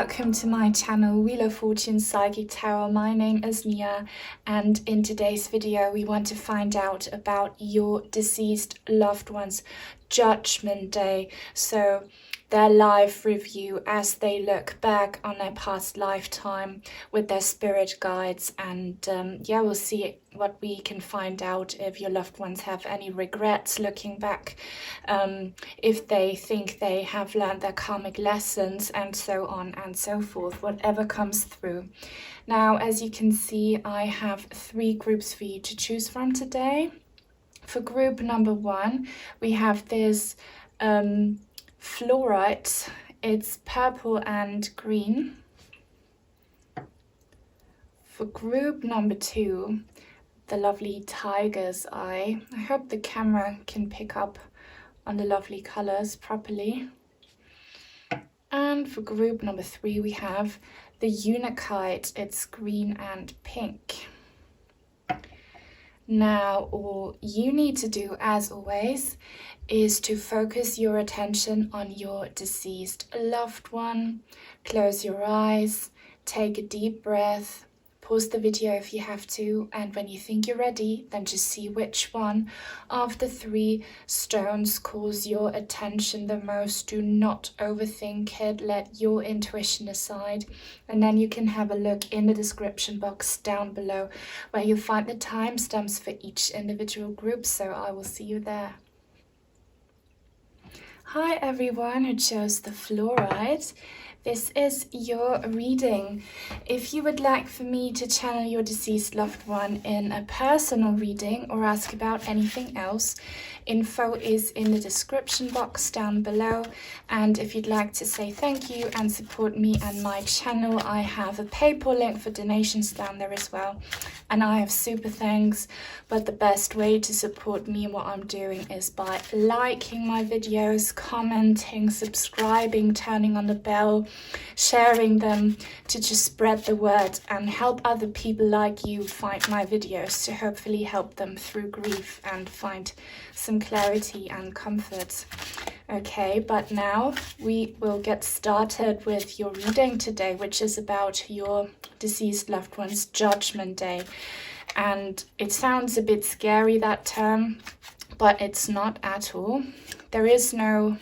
welcome to my channel Wheel of Fortune Psychic Tarot. My name is Nia, and in today's video we want to find out about your deceased loved ones' Judgment Day. So their life review as they look back on their past lifetime with their spirit guides, and yeah, we'll see what we can find out if your loved ones have any regrets looking back, if they think they have learned their karmic lessons, and so on and so forth, whatever comes through. Now, as you can see, I have 3 groups for you to choose from today. For group number 1, we have this Fluorite. It's purple and green. For group number 2, the lovely Tiger's Eye. I hope the camera can pick up on the lovely colors properly. And for group number 3, we have the Unakite. It's green and pink. Now, all you need to do, as always, is to focus your attention on your deceased loved one. Close your eyes, take a deep breath, pause the video if you have to, and when you think you're ready, then just see which one of the 3 stones calls your attention the most. Do not overthink it, let your intuition aside, and then you can have a look in the description box down below where you'll find the timestamps for each individual group, so I will see you there. Hi everyone who chose the Fluorite. This is your reading. If you would like for me to channel your deceased loved one in a personal reading or ask about anything else, info is in the description box down below. And if you'd like to say thank you and support me and my channel, I have a PayPal link for donations down there as well. And I have super thanks, but the best way to support me and what I'm doing is by liking my videos, commenting, subscribing, turning on the bell, sharing them to just spread the word and help other people like you find my videos to hopefully help them through grief and find some clarity and comfort. Okay, but now we will get started with your reading today, which is about your deceased loved one's Judgment Day. And it sounds a bit scary, that term, but it's not at all. There is no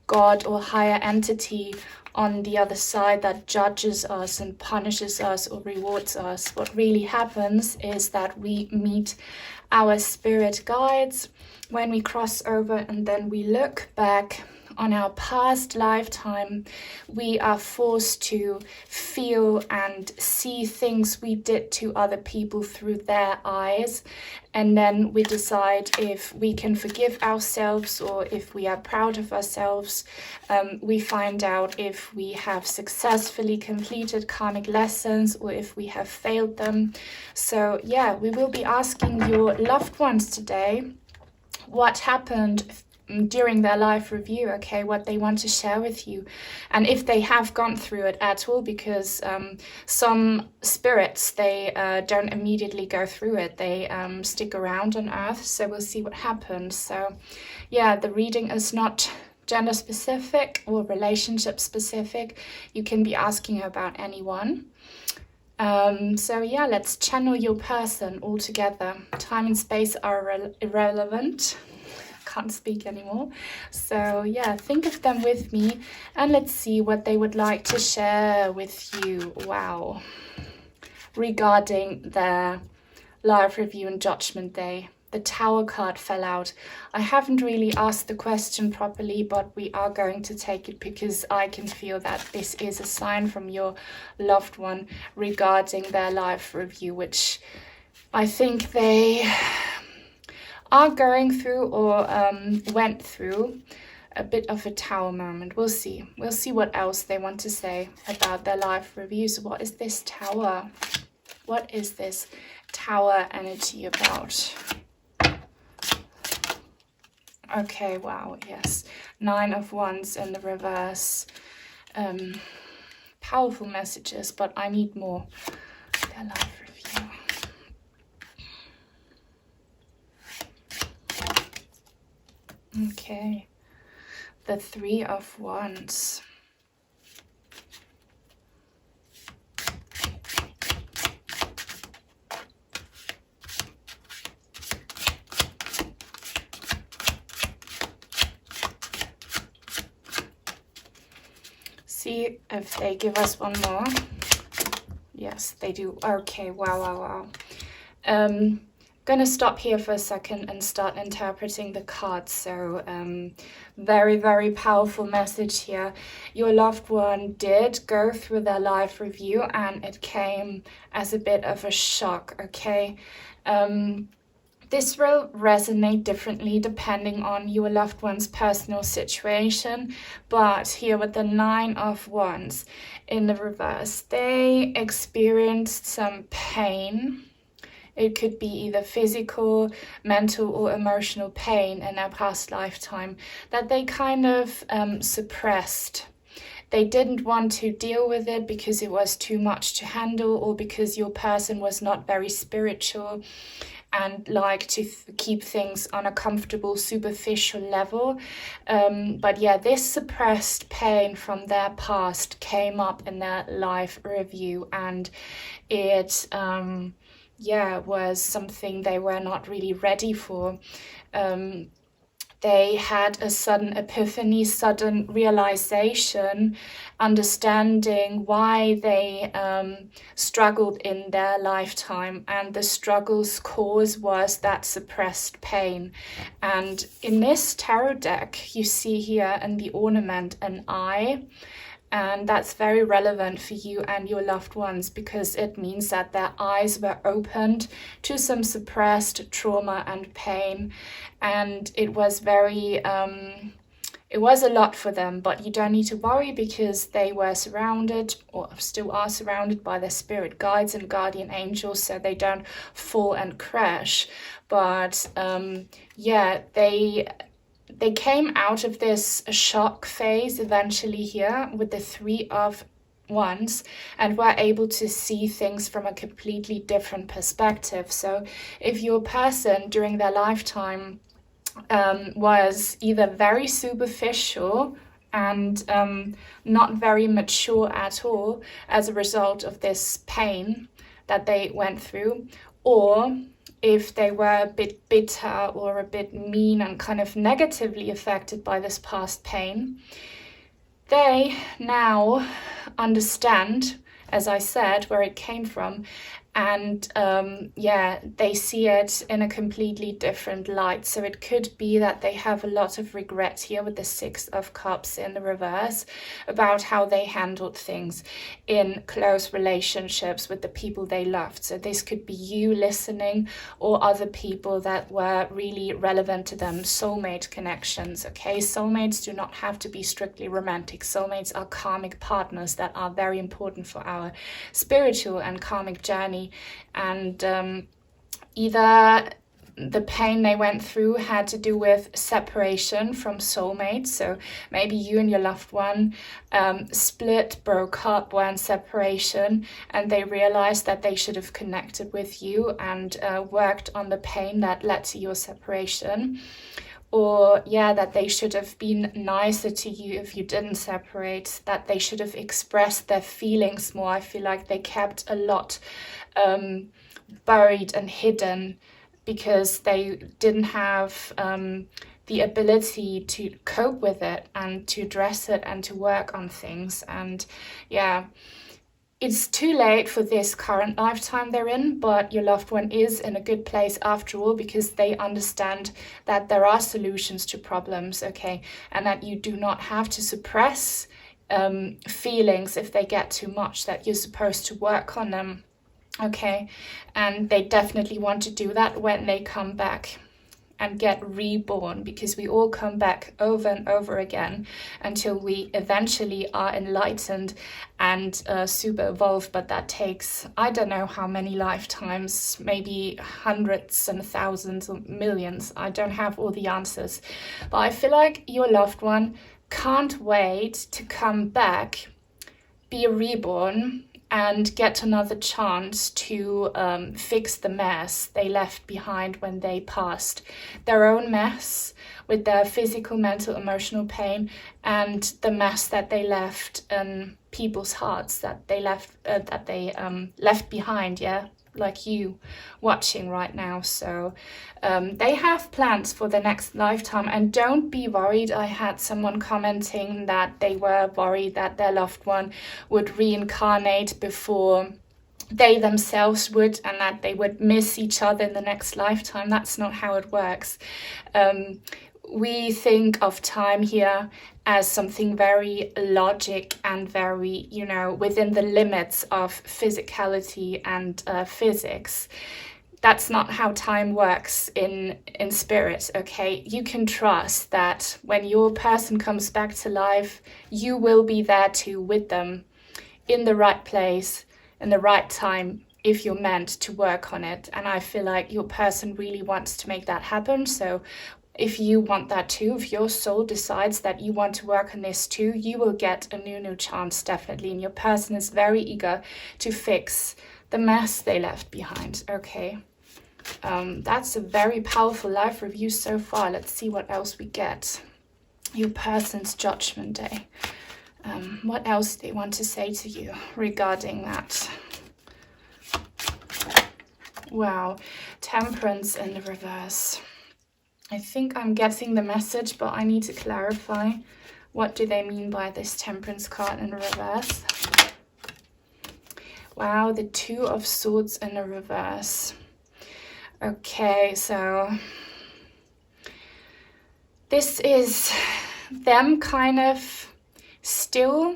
God or higher entity on the other side that judges us and punishes us or rewards us. What really happens is that we meet our spirit guides when we cross over, and then we look back on our past lifetime. We are forced to feel and see things we did to other people through their eyes, and then we decide if we can forgive ourselves or if we are proud of ourselves. We find out if we have successfully completed karmic lessons or if we have failed them. So yeah, we will be asking your loved ones today what happened during their life review, okay, what they want to share with you, and if they have gone through it at all, because some spirits, they don't immediately go through it, they stick around on earth. So we'll see what happens. So yeah, the reading is not gender specific or relationship specific. You can be asking about anyone. So yeah, let's channel your person all together. Time and space are irrelevant. Can't speak anymore. So yeah, think of them with me and let's see what they would like to share with you. Wow. Regarding their live review and Judgment Day. The Tower card fell out. I haven't really asked the question properly, but we are going to take it because I can feel that this is a sign from your loved one regarding their live review, which I think they are going through or went through a bit of a Tower moment. We'll see. We'll see what else they want to say about their live reviews. What is this Tower? What is this Tower energy about? Okay, wow, yes. 9 of Wands in the reverse. Powerful messages, but I need more. Their live review. Okay. The 3 of Wands. see if they give us one more. Yes, they do. Okay, wow. Gonna stop here for a second and start interpreting the cards. So very, very powerful message here. Your loved one did go through their life review and it came as a bit of a shock, okay? This will resonate differently depending on your loved one's personal situation, but here with the 9 of Wands in the reverse, they experienced some pain. It could be either physical, mental, or emotional pain in their past lifetime that they kind of suppressed. They didn't want to deal with it because it was too much to handle, or because your person was not very spiritual and like to keep things on a comfortable, superficial level. But yeah, this suppressed pain from their past came up in their life review, and it was something they were not really ready for. They had a sudden epiphany, sudden realization, understanding why they struggled in their lifetime, and the struggle's cause was that suppressed pain. And in this tarot deck, you see here in the ornament an eye, and that's very relevant for you and your loved ones because it means that their eyes were opened to some suppressed trauma and pain, and it was very it was a lot for them, but you don't need to worry because they were surrounded, or still are surrounded, by their spirit guides and guardian angels, so they don't fall and crash. But they came out of this shock phase eventually here with the 3 of Wands and were able to see things from a completely different perspective. So if your person during their lifetime was either very superficial and not very mature at all as a result of this pain that they went through, or if they were a bit bitter or a bit mean and kind of negatively affected by this past pain, they now understand, as I said, where it came from. And they see it in a completely different light. So it could be that they have a lot of regret here with the 6 of Cups in the reverse about how they handled things in close relationships with the people they loved. So this could be you listening, or other people that were really relevant to them, soulmate connections, okay? Soulmates do not have to be strictly romantic. Soulmates are karmic partners that are very important for our spiritual and karmic journey. And either the pain they went through had to do with separation from soulmates, so maybe you and your loved one split, broke up, were in separation, and they realized that they should have connected with you and worked on the pain that led to your separation. Or that they should have been nicer to you if you didn't separate, that they should have expressed their feelings more. I feel like they kept a lot buried and hidden because they didn't have the ability to cope with it and to address it and to work on things. And it's too late for this current lifetime they're in, but your loved one is in a good place after all, because they understand that there are solutions to problems, okay? And that you do not have to suppress feelings if they get too much, that you're supposed to work on them, okay? And they definitely want to do that when they come back and get reborn, because we all come back over and over again until we eventually are enlightened and super evolved. But that takes, I don't know how many lifetimes, maybe hundreds and thousands or millions. I don't have all the answers, but I feel like your loved one can't wait to come back, be reborn, and get another chance to fix the mess they left behind when they passed. Their own mess with their physical, mental, emotional pain, and the mess that they left in people's hearts that they left behind, like you watching right now. So they have plans for the next lifetime, and don't be worried. I had someone commenting that they were worried that their loved one would reincarnate before they themselves would, and that they would miss each other in the next lifetime. That's not how it works. We think of time here as something very logic and very, you know, within the limits of physicality and physics. That's not how time works in spirit, okay? You can trust that when your person comes back to life, you will be there too with them in the right place, in the right time, if you're meant to work on it. And I feel like your person really wants to make that happen. So if you want that too, if your soul decides that you want to work on this too, you will get a new chance, definitely. And your person is very eager to fix the mess they left behind, okay? That's a very powerful life review so far. Let's see what else we get. Your person's judgment day. What else do they want to say to you regarding that? Wow, Temperance in the reverse. I think I'm getting the message, but I need to clarify. What do they mean by this Temperance card in reverse? Wow, the Two of Swords in the reverse. Okay, so this is them kind of still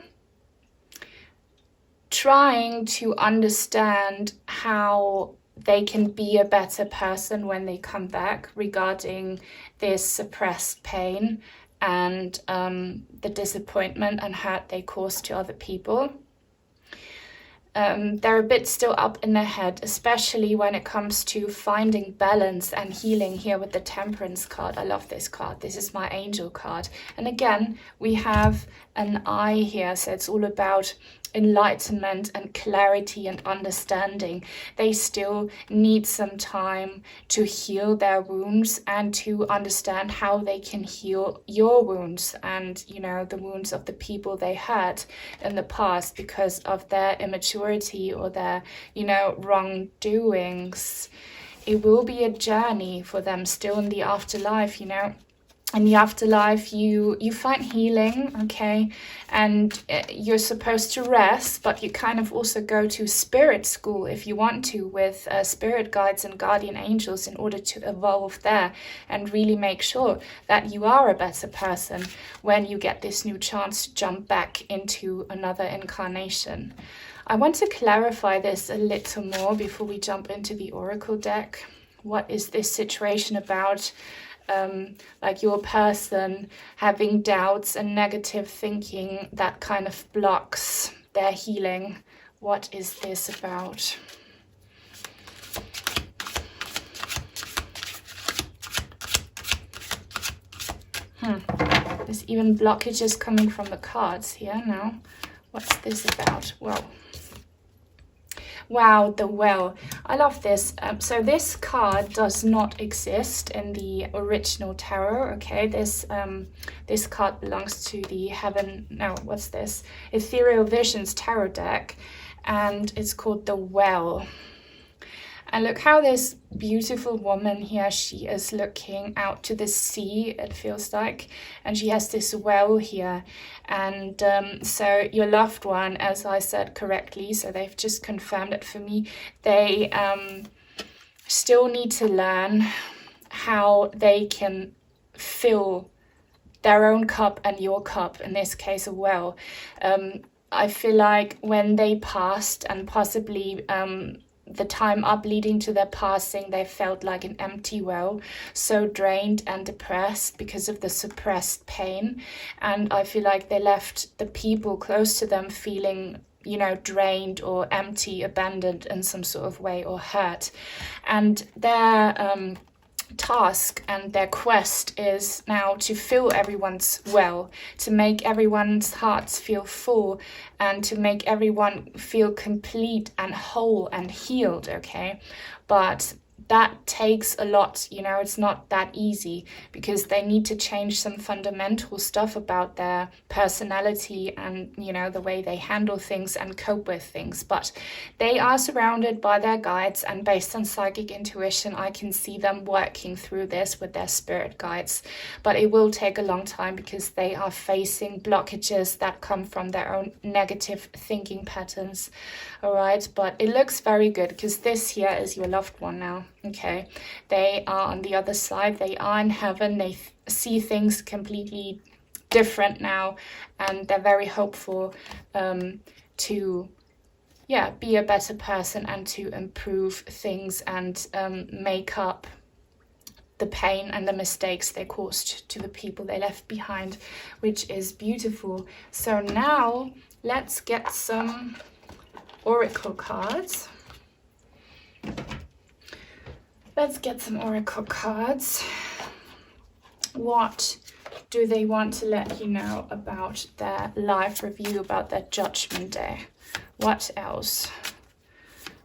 trying to understand how they can be a better person when they come back regarding this suppressed pain and the disappointment and hurt they caused to other people. They're a bit still up in their head, especially when it comes to finding balance and healing here with the Temperance card. I love this card. This is my angel card. And again, we have an eye here, so it's all about enlightenment and clarity and understanding. They still need some time to heal their wounds and to understand how they can heal your wounds and, you know, the wounds of the people they hurt in the past because of their immaturity or their, you know, wrongdoings. It will be a journey for them still in the afterlife, you know. In the afterlife, you find healing, okay, and you're supposed to rest, but you kind of also go to spirit school if you want to with spirit guides and guardian angels in order to evolve there and really make sure that you are a better person when you get this new chance to jump back into another incarnation. I want to clarify this a little more before we jump into the oracle deck. What is this situation about? Like your person having doubts and negative thinking that kind of blocks their healing. What is this about? There's even blockages coming from the cards here now. What's this about? Whoa. Wow, the Well. I love this. So this card does not exist in the original tarot, okay? This card belongs to the Ethereal Visions tarot deck, and it's called the Well. And look how this beautiful woman here, she is looking out to the sea, it feels like, and she has this well here. And so your loved one, as I said correctly, so they've just confirmed it for me, they still need to learn how they can fill their own cup and your cup, in this case a well. I feel like when they passed, and possibly the time up leading to their passing, they felt like an empty well, so drained and depressed because of the suppressed pain. And I feel like they left the people close to them feeling, you know, drained or empty, abandoned in some sort of way, or hurt. And their task and their quest is now to fill everyone's well, to make everyone's hearts feel full, and to make everyone feel complete and whole and healed, okay? But that takes a lot, you know, it's not that easy, because they need to change some fundamental stuff about their personality and, you know, the way they handle things and cope with things. But they are surrounded by their guides, and based on psychic intuition, I can see them working through this with their spirit guides. But it will take a long time, because they are facing blockages that come from their own negative thinking patterns. All right, but it looks very good, because this here is your loved one now. Okay, they are on the other side, they are in heaven, they see things completely different now, and they're very hopeful to be a better person and to improve things and make up the pain and the mistakes they caused to the people they left behind, which is beautiful. So now let's get some oracle cards. Let's get some oracle cards. What do they want to let you know about their life review, about their judgment day? What else?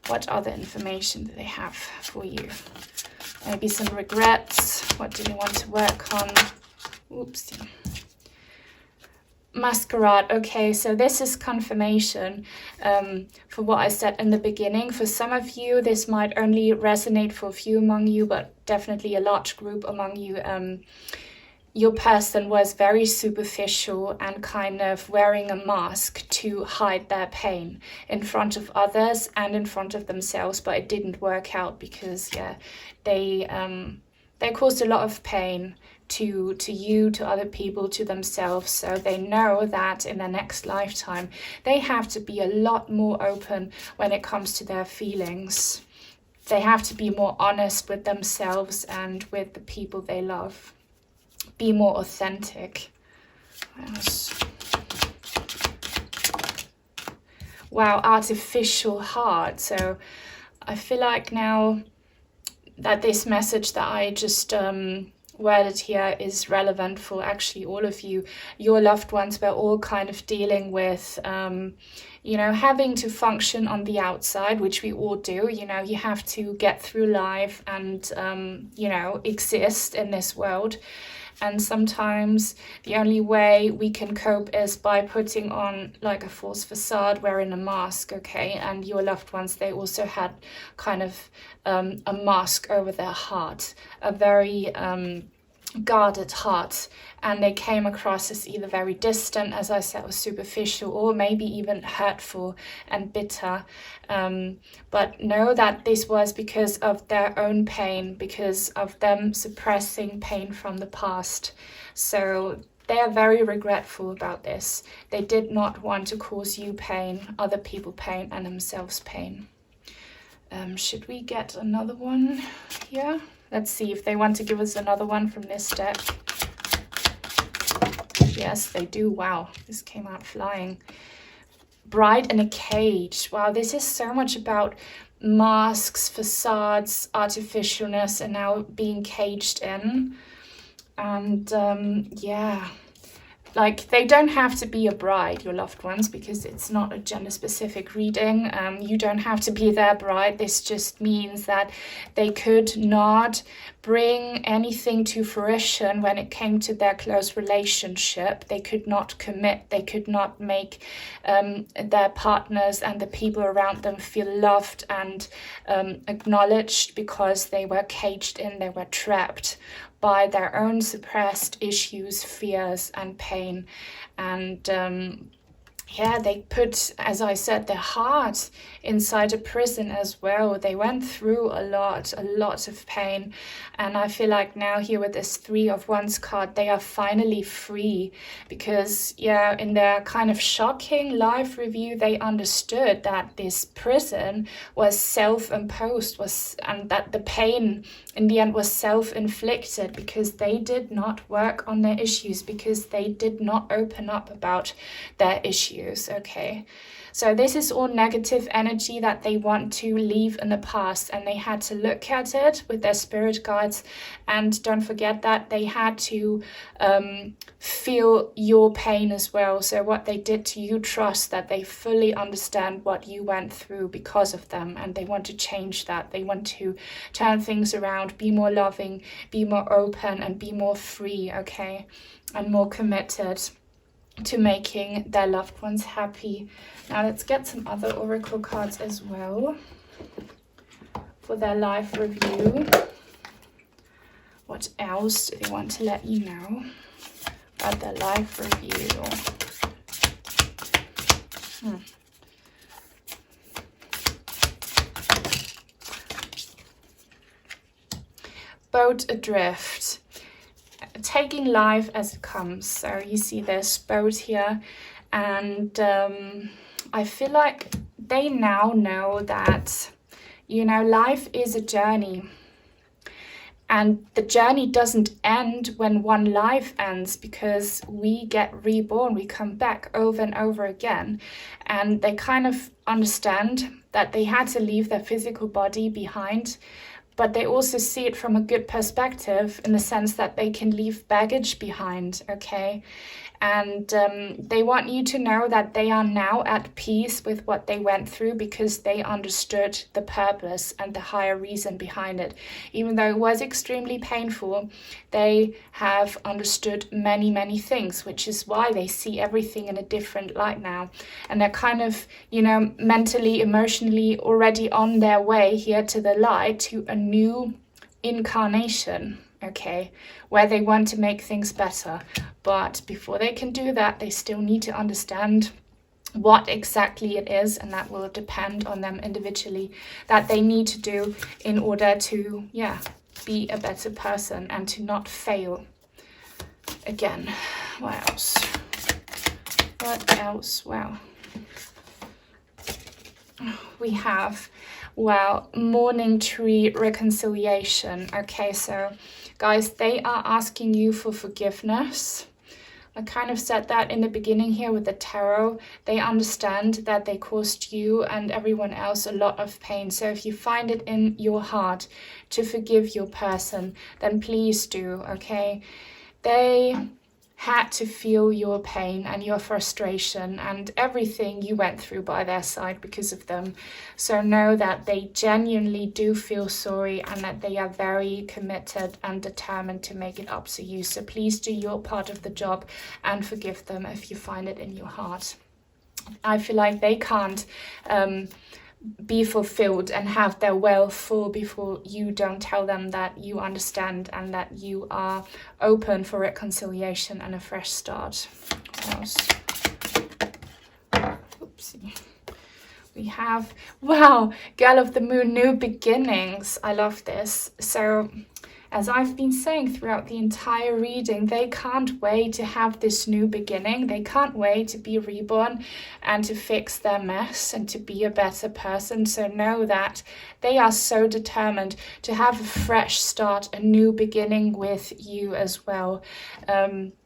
What other information do they have for you? Maybe some regrets. What do they want to work on? Oopsie. Masquerade. Okay, so this is confirmation for what I said in the beginning. For some of you, this might only resonate for a few among you, but definitely a large group among you. Your person was very superficial and kind of wearing a mask to hide their pain in front of others and in front of themselves, but it didn't work out, because they caused a lot of pain to you, to other people, to themselves. So they know that in their next lifetime they have to be a lot more open when it comes to their feelings. They have to be more honest with themselves and with the people they love. Be more authentic. Yes. Wow, artificial heart. So I feel like now that this message that I just worded here is relevant for actually all of you. Your loved ones were all kind of dealing with you know, having to function on the outside, which we all do. You know, you have to get through life and you know, exist in this world. And sometimes the only way we can cope is by putting on like a false facade, wearing a mask, okay? And your loved ones, they also had kind of a mask over their heart, a very guarded heart, and they came across as either very distant, as I said, or superficial, or maybe even hurtful and bitter. But know that this was because of their own pain, because of them suppressing pain from the past. So they are very regretful about this. They did not want to cause you pain, other people pain, and themselves pain. Should we get another one here? Let's see if they want to give us another one from this deck. Yes, they do. Wow, this came out flying. Bride in a cage. Wow, this is so much about masks, facades, artificialness, and now being caged in. And yeah, like, they don't have to be a bride, your loved ones, because it's not a gender-specific reading. You don't have to be their bride. This just means that they could not bring anything to fruition when it came to their close relationship. They could not commit. They could not make their partners and the people around them feel loved and acknowledged, because they were caged in, they were trapped by their own suppressed issues, fears, and pain. And yeah, they put, as I said, their heart inside a prison as well. They went through a lot of pain. And I feel like now here with this 3 of Wands card, they are finally free, because yeah, in their kind of shocking life review, they understood that this prison was self-imposed, and that the pain in the end was self-inflicted, because they did not work on their issues, because they did not open up about their issues. issues, okay? So this is all negative energy that they want to leave in the past, and they had to look at it with their spirit guides. And don't forget that they had to feel your pain as well. So what they did to you, trust that they fully understand what you went through because of them, and they want to change that. They want to turn things around, be more loving, be more open, and be more free, okay? And more committed to making their loved ones happy. Now let's get some other oracle cards as well for their life review. What else do they want to let you know about their life review? Boat adrift. Taking life as it comes. So you see this boat here, and I feel like they now know that, you know, life is a journey, and the journey doesn't end when one life ends, because we get reborn, we come back over and over again. And they kind of understand that they had to leave their physical body behind, but they also see it from a good perspective, in the sense that they can leave baggage behind, okay? And they want you to know that they are now at peace with what they went through, because they understood the purpose and the higher reason behind it. Even though it was extremely painful, they have understood many, many things, which is why they see everything in a different light now. And they're kind of, you know, mentally, emotionally already on their way here to the light, to a new incarnation, okay, where they want to make things better. But before they can do that, they still need to understand what exactly it is, and that will depend on them individually, that they need to do in order to, yeah, be a better person and to not fail again. What else? What else? Well, we have, well, mourning tree reconciliation. Okay, so guys, they are asking you for forgiveness. I kind of said that in the beginning here with the tarot. They understand that they caused you and everyone else a lot of pain. So if you find it in your heart to forgive your person, then please do, okay? They had to feel your pain and your frustration and everything you went through by their side because of them. So know that they genuinely do feel sorry, and that they are very committed and determined to make it up to you. So please do your part of the job and forgive them if you find it in your heart. I feel like they can't be fulfilled and have their well full before you don't tell them that you understand and that you are open for reconciliation and a fresh start. What else? Oopsie. We have, wow, Girl of the Moon, new beginnings. I love this. So as I've been saying throughout the entire reading, they can't wait to have this new beginning. They can't wait to be reborn and to fix their mess and to be a better person. So know that they are so determined to have a fresh start, a new beginning with you as well.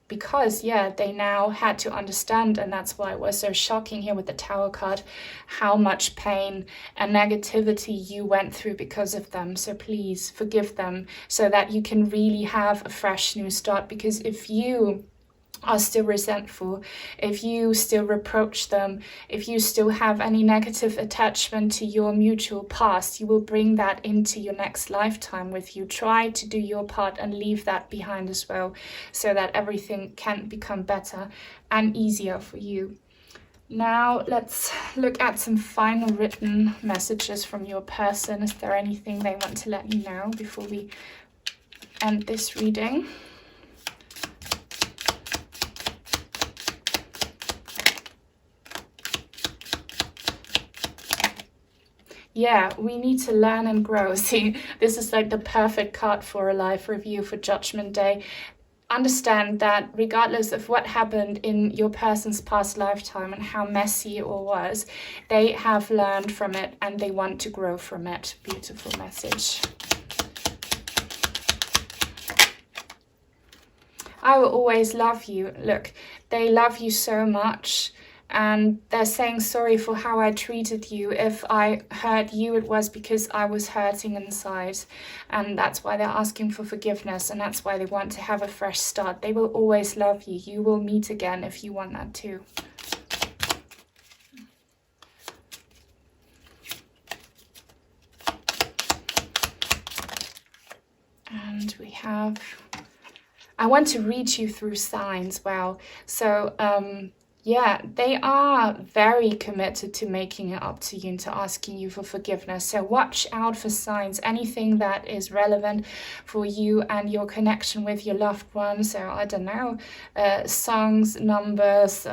Because, yeah, they now had to understand, and that's why it was so shocking here with the Tower card, how much pain and negativity you went through because of them. So please forgive them so that you can really have a fresh new start. Because if you are still resentful, if you still reproach them, if you still have any negative attachment to your mutual past, you will bring that into your next lifetime with you. Try to do your part and leave that behind as well, so that everything can become better and easier for you. Now let's look at some final written messages from your person. Is there anything they want to let you know before we end this reading? Yeah, we need to learn and grow. See, this is like the perfect card for a life review for Judgment Day. Understand that regardless of what happened in your person's past lifetime and how messy it all was, they have learned from it and they want to grow from it. Beautiful message. I will always love you. Look, they love you so much. and they're saying sorry for how I treated you. If I hurt you, it was because I was hurting inside, and that's why they're asking for forgiveness, and that's why they want to have a fresh start. They will always love you. You will meet again if you want that too. And we have, I want to read you through signs. Wow. So yeah, they are very committed to making it up to you and to asking you for forgiveness. So watch out for signs, anything that is relevant for you and your connection with your loved ones. So I don't know, songs, numbers,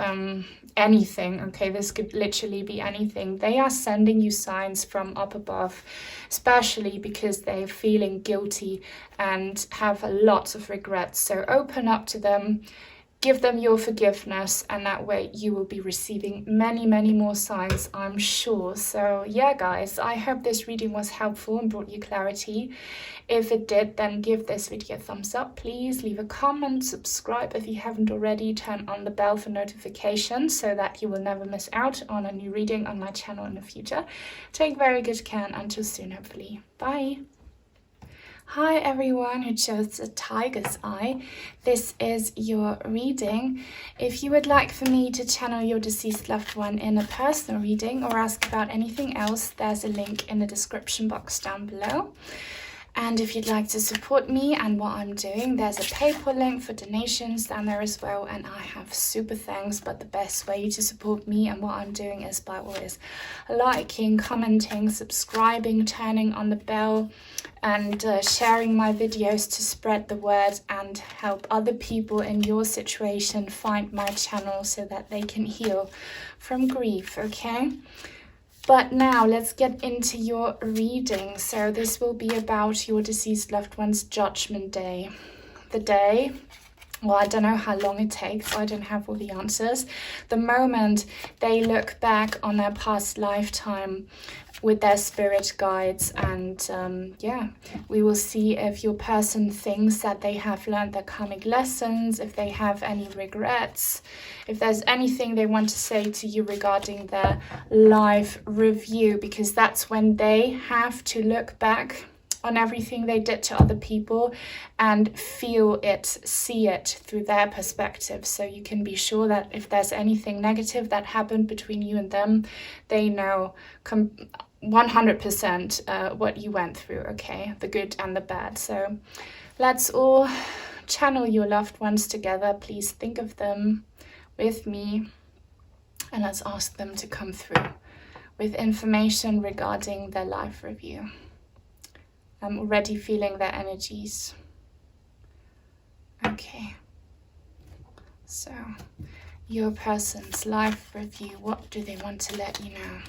anything. Okay, this could literally be anything. They are sending you signs from up above, especially because they're feeling guilty and have a lot of regrets. So open up to them. Give them your forgiveness, and that way you will be receiving many, many more signs, I'm sure. So yeah, guys, I hope this reading was helpful and brought you clarity. If it did, then give this video a thumbs up. Please leave a comment, subscribe if you haven't already, turn on the bell for notifications so that you will never miss out on a new reading on my channel in the future. Take very good care, and until soon, hopefully. Bye. Hi everyone who chose the tiger's eye. This is your reading. If you would like for me to channel your deceased loved one in a personal reading or ask about anything else, there's a link in the description box down below. And if you'd like to support me and what I'm doing, there's a PayPal link for donations down there as well. And I have super thanks, but the best way to support me and what I'm doing is by always liking, commenting, subscribing, turning on the bell, and sharing my videos to spread the word and help other people in your situation find my channel so that they can heal from grief, okay? But now let's get into your reading. So this will be about your deceased loved one's judgment day. The day, well, I don't know how long it takes. I don't have all the answers. The moment they look back on their past lifetime with their spirit guides, and yeah, we will see if your person thinks that they have learned their karmic lessons, if they have any regrets, if there's anything they want to say to you regarding their life review, because that's when they have to look back on everything they did to other people and feel it, see it through their perspective. So you can be sure that if there's anything negative that happened between you and them, they know 100% what you went through, okay? The good and the bad. So let's all channel your loved ones together. Please think of them with me, and let's ask them to come through with information regarding their life review. I'm already feeling their energies. Okay. So, your person's life review. What do they want to let you know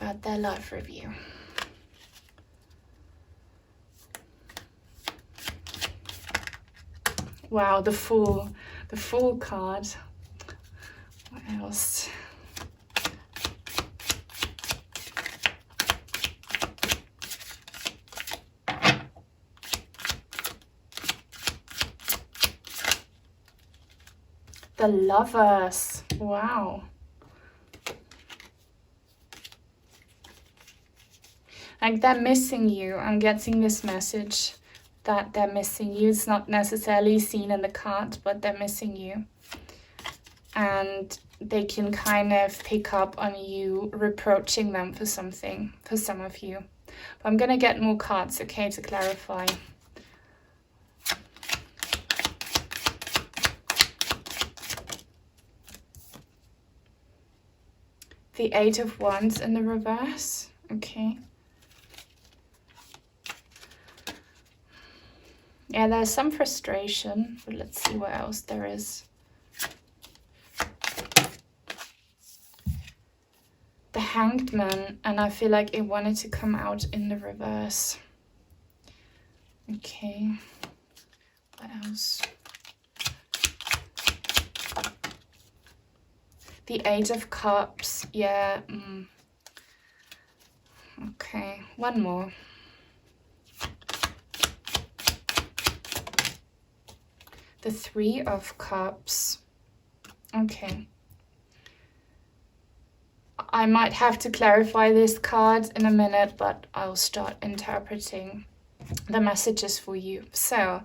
about their life review? Wow, the Fool card. What else? The Lovers. Wow. Like they're missing you. I'm getting this message that they're missing you. It's not necessarily seen in the card, but they're missing you. And they can kind of pick up on you reproaching them for something, for some of you. But I'm going to get more cards, okay, to clarify. The Eight of Wands in the reverse. Okay. Yeah, there's some frustration, but let's see what else there is. The Hanged Man, and I feel like it wanted to come out in the reverse. Okay. What else? The Eight of Cups, yeah. Okay, one more. The Three of Cups. Okay. I might have to clarify this card in a minute, but I'll start interpreting the messages for you. So,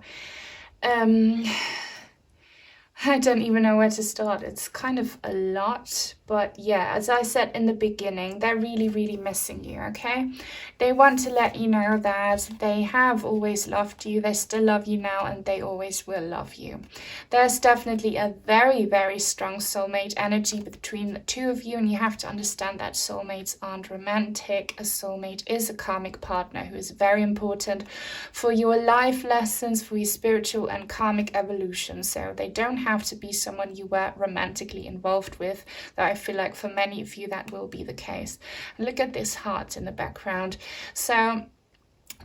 I don't even know where to start. It's kind of a lot, but yeah, as I said in the beginning, they're really, really missing you, okay? They want to let you know that they have always loved you, they still love you now, and they always will love you. There's definitely a very, very strong soulmate energy between the two of you, and you have to understand that soulmates aren't romantic. A soulmate is a karmic partner who is very important for your life lessons, for your spiritual and karmic evolution. So they don't have to be someone you were romantically involved with, though I feel like for many of you that will be the case. And look at this heart in the background. So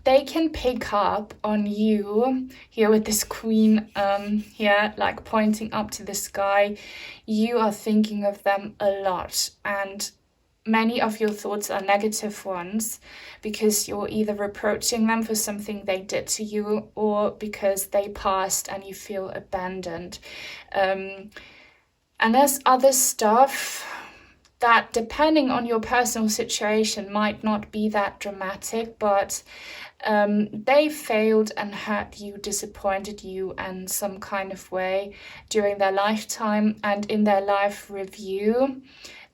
they can pick up on you here with this queen here, like pointing up to the sky. You are thinking of them a lot, and many of your thoughts are negative ones because you're either reproaching them for something they did to you or because they passed and you feel abandoned. And there's other stuff that, depending on your personal situation, might not be that dramatic, but they failed and hurt you, disappointed you in some kind of way during their lifetime, and in their life review,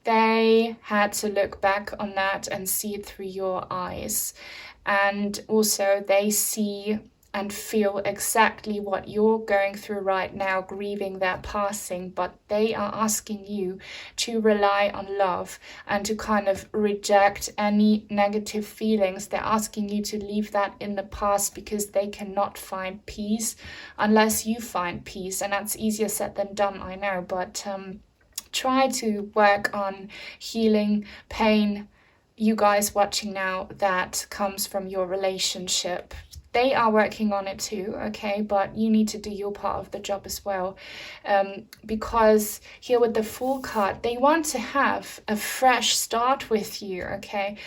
they had to look back on that and see it through your eyes. And also they see and feel exactly what you're going through right now, grieving their passing, but they are asking you to rely on love and to kind of reject any negative feelings. They're asking you to leave that in the past because they cannot find peace unless you find peace. And that's easier said than done, I know, but try to work on healing pain, you guys watching now, that comes from your relationship. They are working on it too, okay, but you need to do your part of the job as well, because here with the Fool card, they want to have a fresh start with you, okay.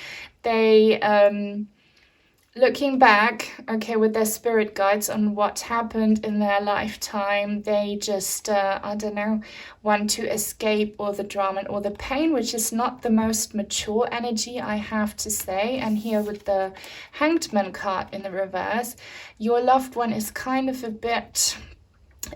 They looking back, okay, with their spirit guides on what happened in their lifetime, they just, I don't know, want to escape all the drama and all the pain, which is not the most mature energy, I have to say. And here with the Hanged Man card in the reverse, your loved one is kind of a bit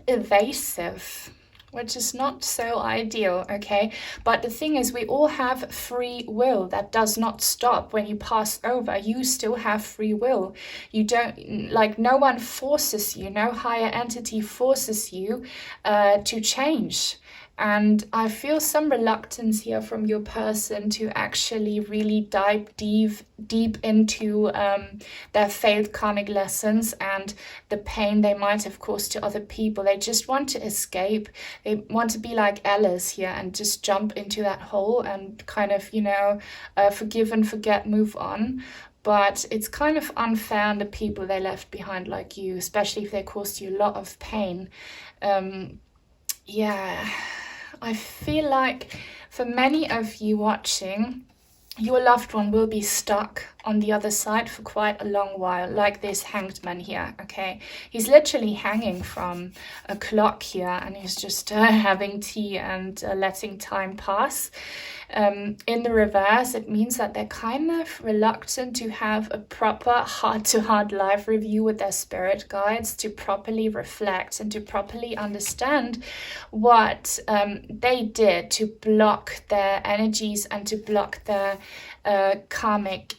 evasive, which is not so ideal, okay? But the thing is, we all have free will. That does not stop when you pass over. You still have free will. You don't, like, no one forces you, no higher entity forces you to change. And I feel some reluctance here from your person to actually really dive deep into their failed karmic lessons and the pain they might have caused to other people. They just want to escape. They want to be like Alice here and just jump into that hole and kind of, you know, forgive and forget, move on. But it's kind of unfair on the people they left behind, like you, especially if they caused you a lot of pain. Yeah, I feel like for many of you watching, your loved one will be stuck on the other side for quite a long while, like this Hanged Man here, okay? He's literally hanging from a clock here, and he's just having tea and letting time pass. In the reverse, it means that they're kind of reluctant to have a proper heart-to-heart life review with their spirit guides, to properly reflect and to properly understand what they did to block their energies and to block their karmic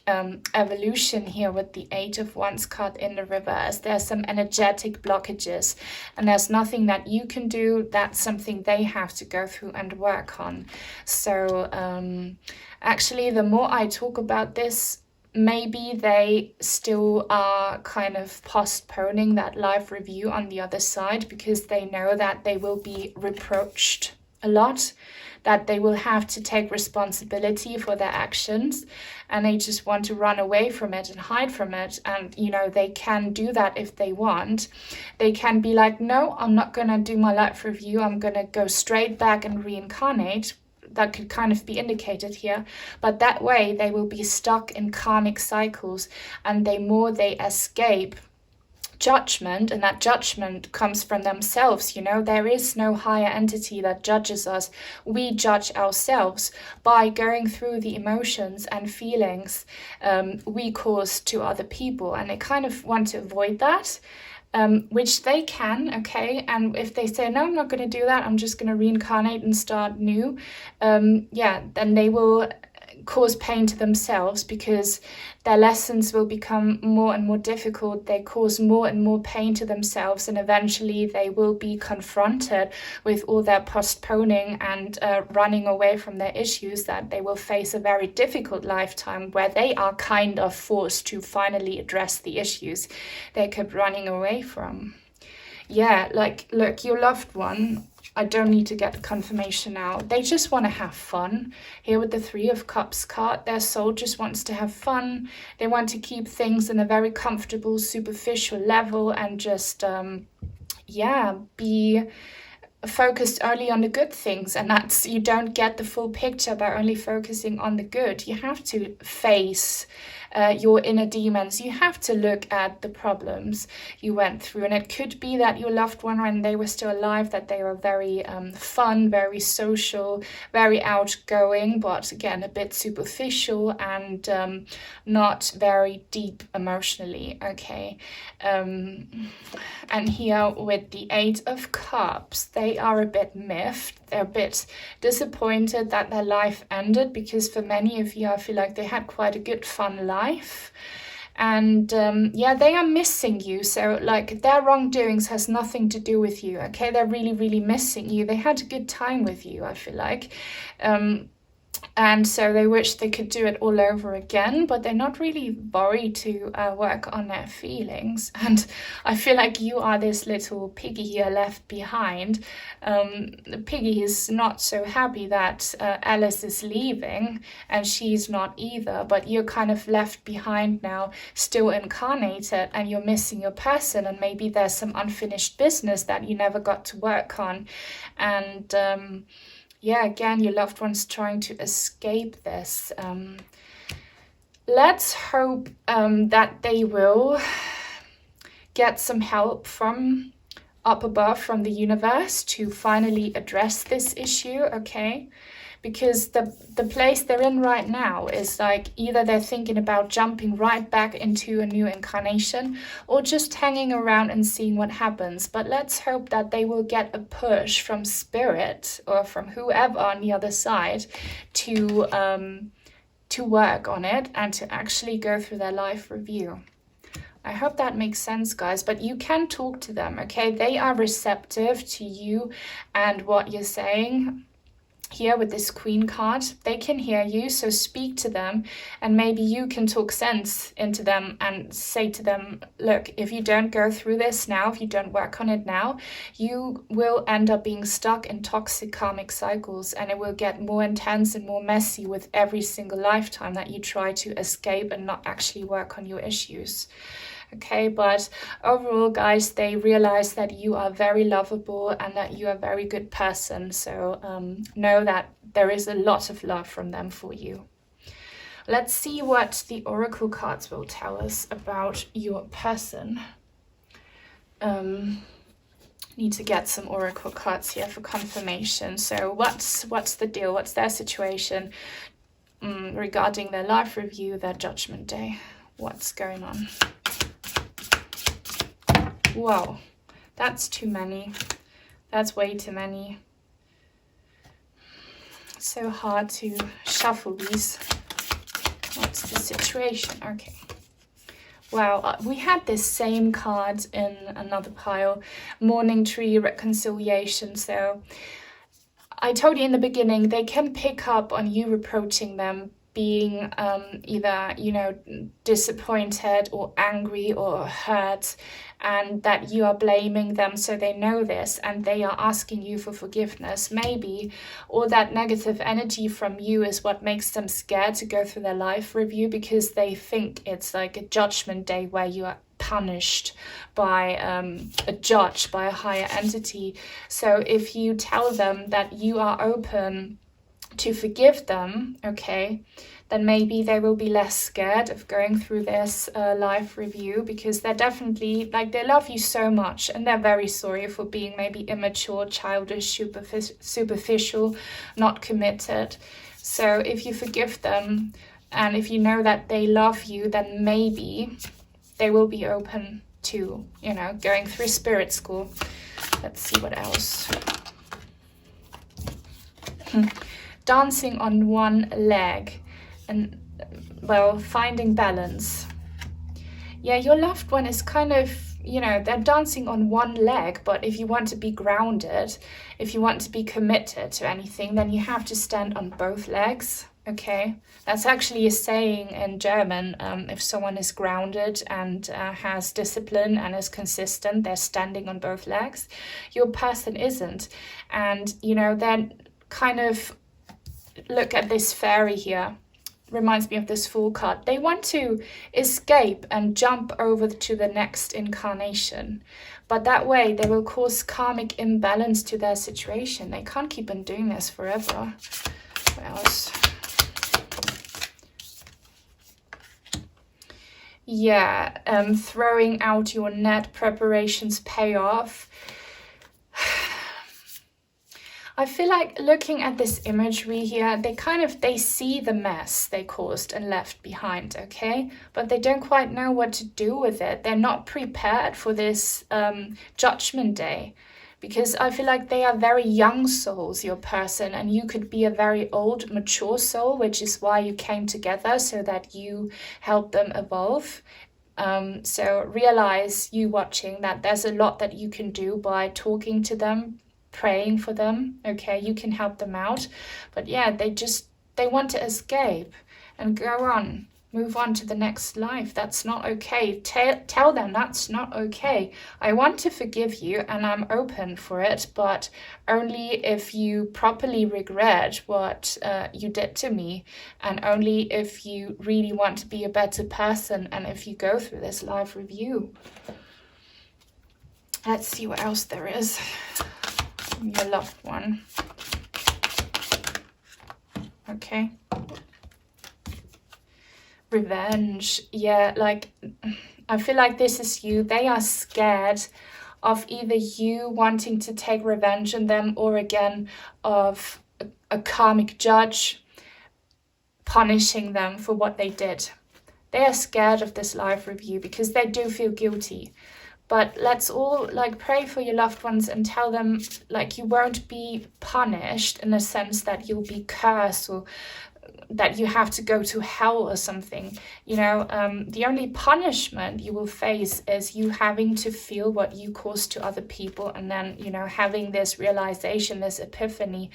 evolution here with the Eight of Wands card in the reverse. There's some energetic blockages, and there's nothing that you can do. That's something they have to go through and work on. So actually, the more I talk about this, maybe they still are kind of postponing that live review on the other side because they know that they will be reproached a lot, that they will have to take responsibility for their actions, and they just want to run away from it and hide from it. And, you know, they can do that if they want. They can be like, no, I'm not going to do my life review. I'm going to go straight back and reincarnate. That could kind of be indicated here. But that way they will be stuck in karmic cycles, and the more they escape, judgment, and that judgment comes from themselves. You know, there is no higher entity that judges us. We judge ourselves by going through the emotions and feelings we cause to other people, and they kind of want to avoid that. Which they can, okay, and if they say, no, I'm not going to do that, I'm just going to reincarnate and start new, yeah, then they will cause pain to themselves, because their lessons will become more and more difficult. They cause more and more pain to themselves, and eventually they will be confronted with all their postponing and running away from their issues, that they will face a very difficult lifetime where they are kind of forced to finally address the issues they kept running away from. Yeah, like, look, your loved one, I don't need to get confirmation now. They just want to have fun. Here with the Three of Cups card, their soul just wants to have fun. They want to keep things in a very comfortable, superficial level, and just, yeah, be focused only on the good things. And that's, you don't get the full picture by only focusing on the good. You have to face your inner demons. You have to look at the problems you went through, and it could be that your loved one, when they were still alive, that they were very fun, very social, very outgoing, but again a bit superficial and not very deep emotionally, okay. And here with the Eight of Cups, they are a bit miffed. They're a bit disappointed that their life ended, because for many of you, I feel like they had quite a good fun life. And yeah, they are missing you. So like, their wrongdoings has nothing to do with you, okay? They're really, really missing you. They had a good time with you, I feel like. And so they wish they could do it all over again, but they're not really worried to work on their feelings. And I feel like you are this little piggy here left behind. The piggy is not so happy that Alice is leaving, and she's not either, but you're kind of left behind now, still incarnated, and you're missing your person, and maybe there's some unfinished business that you never got to work on. And yeah, again, your loved one's trying to escape this. Let's hope that they will get some help from up above, from the universe, to finally address this issue, okay? Because the place they're in right now is like, either they're thinking about jumping right back into a new incarnation, or just hanging around and seeing what happens. But let's hope that they will get a push from spirit, or from whoever on the other side, to work on it and to actually go through their life review. I hope that makes sense, guys. But you can talk to them, okay? They are receptive to you and what you're saying. Here with this Queen card, they can hear you, so speak to them, and maybe you can talk sense into them and say to them, look, if you don't go through this now, if you don't work on it now, you will end up being stuck in toxic karmic cycles, and it will get more intense and more messy with every single lifetime that you try to escape and not actually work on your issues. Okay, but overall, guys, they realize that you are very lovable and that you are a very good person. So know that there is a lot of love from them for you. Let's see what the oracle cards will tell us about your person. Need to get some oracle cards here for confirmation. So what's the deal? What's their situation regarding their life review, their judgment day? What's going on? Whoa, that's too many. That's way too many. It's so hard to shuffle these. What's the situation? Okay. Wow, we had this same card in another pile. Morning tree, reconciliation. So I told you in the beginning, they can pick up on you reproaching them, being either, you know, disappointed or angry or hurt, and that you are blaming them, so they know this and they are asking you for forgiveness. Maybe all that negative energy from you is what makes them scared to go through their life review, because they think it's like a judgment day where you are punished by a judge, by a higher entity. So if you tell them that you are open to forgive them, okay, then maybe they will be less scared of going through this life review, because they're definitely, like, they love you so much and they're very sorry for being maybe immature, childish, superficial, not committed. So if you forgive them and if you know that they love you, then maybe they will be open to, you know, going through spirit school. Let's see what else. Dancing on one leg and, well, finding balance. Yeah, your loved one is kind of, you know, they're dancing on one leg, but if you want to be grounded, if you want to be committed to anything, then you have to stand on both legs, okay? That's actually a saying in German. If someone is grounded and has discipline and is consistent, they're standing on both legs. Your person isn't. And, you know, they're kind of, look at this fairy here. Reminds me of this Fool card. They want to escape and jump over to the next incarnation. But that way they will cause karmic imbalance to their situation. They can't keep on doing this forever. What else? Yeah, throwing out your net, preparations pay off. I feel like looking at this imagery here, they see the mess they caused and left behind, okay? But they don't quite know what to do with it. They're not prepared for this judgment day, because I feel like they are very young souls, your person, and you could be a very old, mature soul, which is why you came together, so that you help them evolve. So realize, you watching, that there's a lot that you can do by talking to them, praying for them, okay? You can help them out. But yeah, they want to escape and go on, move on to the next life. That's not okay. Tell them that's not okay. I want to forgive you and I'm open for it, but only if you properly regret what you did to me, and only if you really want to be a better person and if you go through this life review. Let's see what else there is. Your loved one. Okay. Revenge. Yeah, like, I feel like this is you. They are scared of either you wanting to take revenge on them, or again of a karmic judge punishing them for what they did. They are scared of this life review because they do feel guilty. But let's all, like, pray for your loved ones and tell them, like, you won't be punished in the sense that you'll be cursed or that you have to go to hell or something. You know, the only punishment you will face is you having to feel what you caused to other people, and then, you know, having this realization, this epiphany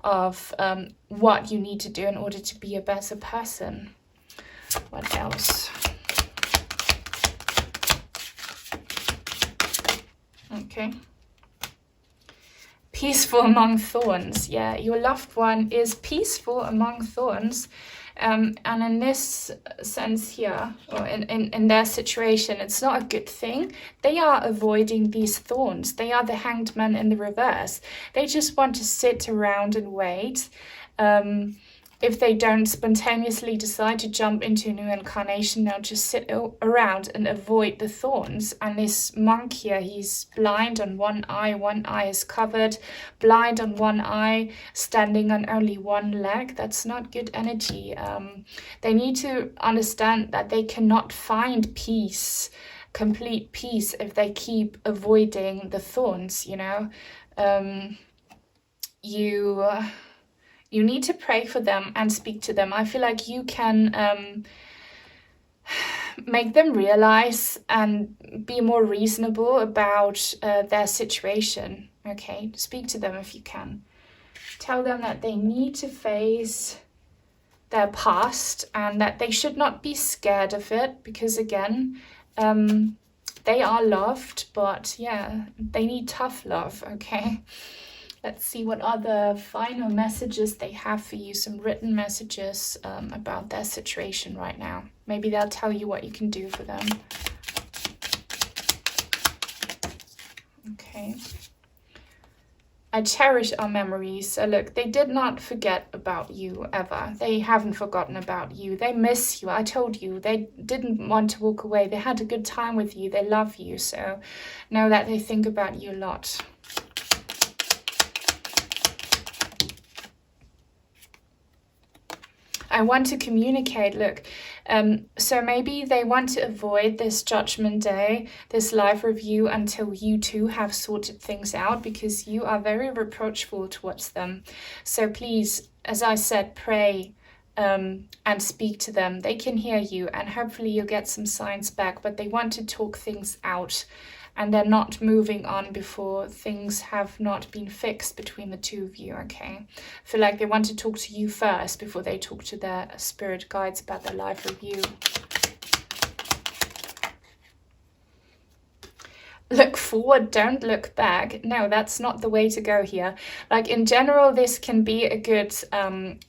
of what you need to do in order to be a better person. What else? Okay. Peaceful among thorns. Yeah, your loved one is peaceful among thorns. And in this sense here, or in their situation, it's not a good thing. They are avoiding these thorns. They are the hanged man in the reverse. They just want to sit around and wait. If they don't spontaneously decide to jump into a new incarnation, they'll just sit around and avoid the thorns. And this monk here, he's blind on one eye is covered, blind on one eye, standing on only one leg. That's not good energy. They need to understand that they cannot find peace, complete peace, if they keep avoiding the thorns, you know. You need to pray for them and speak to them. I feel like you can make them realize and be more reasonable about their situation. Okay, speak to them if you can. Tell them that they need to face their past and that they should not be scared of it, because again, they are loved, but yeah, they need tough love, okay? Let's see what other final messages they have for you, some written messages about their situation right now. Maybe they'll tell you what you can do for them. Okay. I cherish our memories. So look, they did not forget about you ever. They haven't forgotten about you. They miss you. I told you, they didn't want to walk away. They had a good time with you. They love you. So know that they think about you a lot. I want to communicate, look, so maybe they want to avoid this judgment day, this live review, until you two have sorted things out, because you are very reproachful towards them. So please, as I said, pray and speak to them. They can hear you, and hopefully you'll get some signs back, but they want to talk things out. And they're not moving on before things have not been fixed between the two of you, okay? I feel like they want to talk to you first before they talk to their spirit guides about their life review. Look forward, don't look back. No, that's not the way to go here. Like, in general, this can be a good thing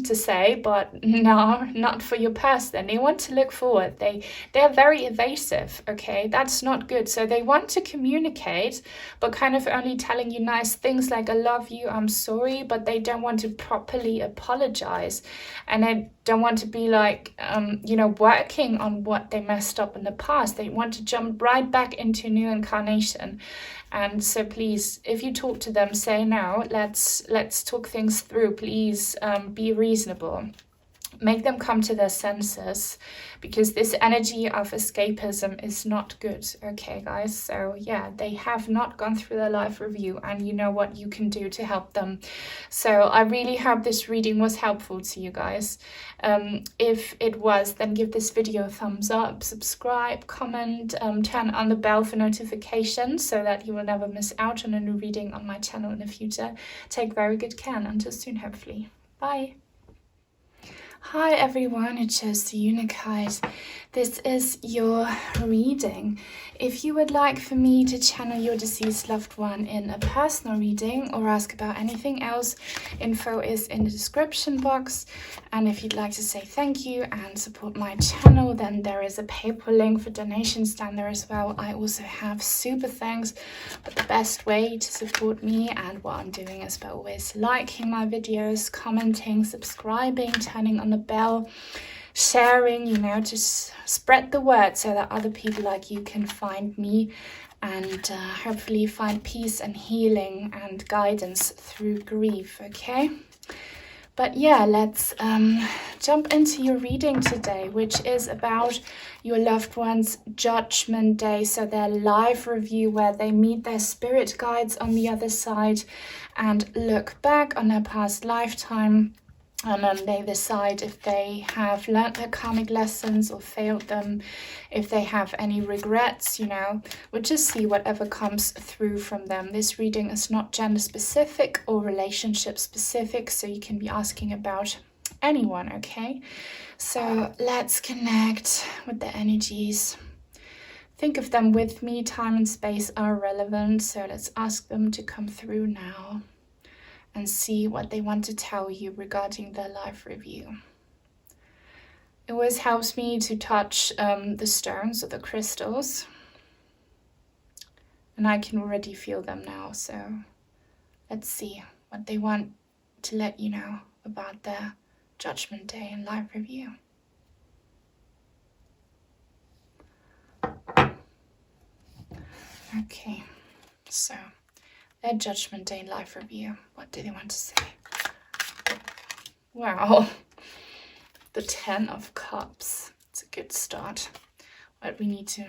to say, but no, not for your person. They want to look forward. They're very evasive, okay? That's not good. So they want to communicate, but kind of only telling you nice things like, I love you, I'm sorry, but they don't want to properly apologize. And they don't want to be like, working on what they messed up in the past. They want to jump right back into a new incarnation. And so please, if you talk to them, say, no, let's talk things through. Please be reasonable. Make them come to their senses, because this energy of escapism is not good, okay, guys? So yeah, they have not gone through their life review, and you know what you can do to help them. So I really hope this reading was helpful to you guys. If it was, then give this video a thumbs up, subscribe, comment, turn on the bell for notifications so that you will never miss out on a new reading on my channel in the future. Take very good care, and until soon, hopefully. Bye. Hi everyone, it's just Unakite. This is your reading. If you would like for me to channel your deceased loved one in a personal reading or ask about anything else, info is in the description box. And if you'd like to say thank you and support my channel, then there is a PayPal link for donations down there as well. I also have super thanks, but the best way to support me and what I'm doing is by always liking my videos, commenting, subscribing, turning on the bell, sharing, just spread the word so that other people like you can find me and hopefully find peace and healing and guidance through grief, okay? But yeah, let's jump into your reading today, which is about your loved one's judgment day. So their life review, where they meet their spirit guides on the other side and look back on their past lifetime. And then they decide if they have learned their karmic lessons or failed them, if they have any regrets, we'll just see whatever comes through from them. This reading is not gender specific or relationship specific, so you can be asking about anyone, okay? So let's connect with the energies. Think of them with me. Time and space are relevant, so let's ask them to come through now and see what they want to tell you regarding their life review. It always helps me to touch the stones or the crystals, and I can already feel them now, so let's see what they want to let you know about their judgment day and life review. Okay, so their judgment day and life review. What do they want to say? Wow, the 10 of Cups. It's a good start. But we need to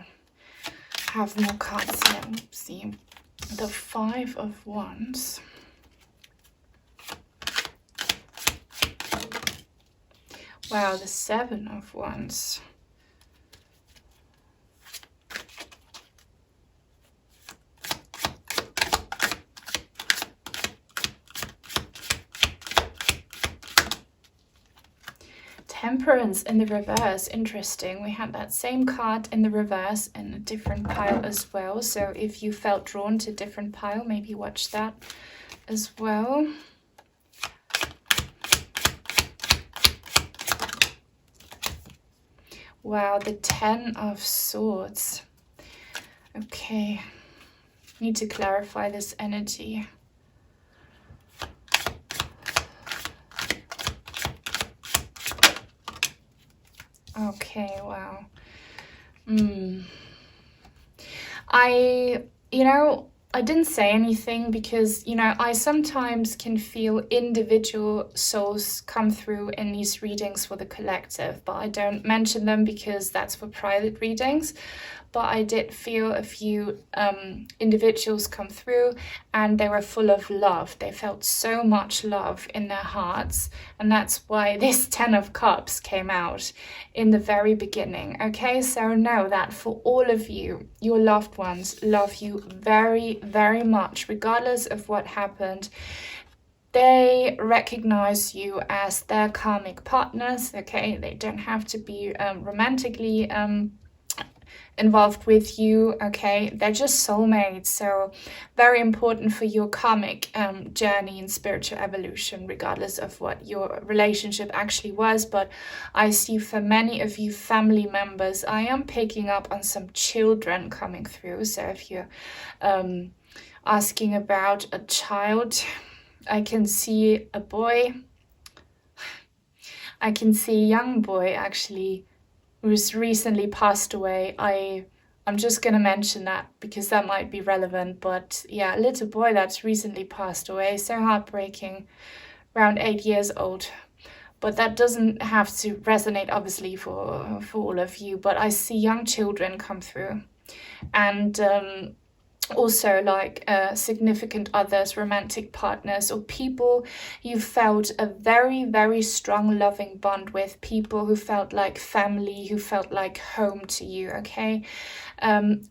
have more cards here. Oopsie. The 5 of Wands. Wow, the 7 of Wands. Temperance in the reverse. Interesting. We had that same card in the reverse in a different pile as well. So if you felt drawn to a different pile, maybe watch that as well. Wow, the 10 of Swords. Okay. Need to clarify this energy. Okay, wow. I didn't say anything because, I sometimes can feel individual souls come through in these readings for the collective, but I don't mention them because that's for private readings. But I did feel a few individuals come through, and they were full of love. They felt so much love in their hearts, and that's why this 10 of Cups came out in the very beginning. Okay, so know that for all of you, your loved ones love you very, very much, regardless of what happened. They recognize you as their karmic partners. Okay, they don't have to be romantically involved with you. Okay, they're just soulmates. So very important for your karmic journey and spiritual evolution, regardless of what your relationship actually was. But I see for many of you family members, I am picking up on some children coming through. So if you're asking about a child, I can see a boy. I can see a young boy actually who's recently passed away. I'm just going to mention that because that might be relevant. But yeah, a little boy that's recently passed away. So heartbreaking. Around 8 years old. But that doesn't have to resonate, obviously, for all of you. But I see young children come through. And also like significant others, romantic partners, or people you felt a very, very strong loving bond with, people who felt like family, who felt like home to you. Okay,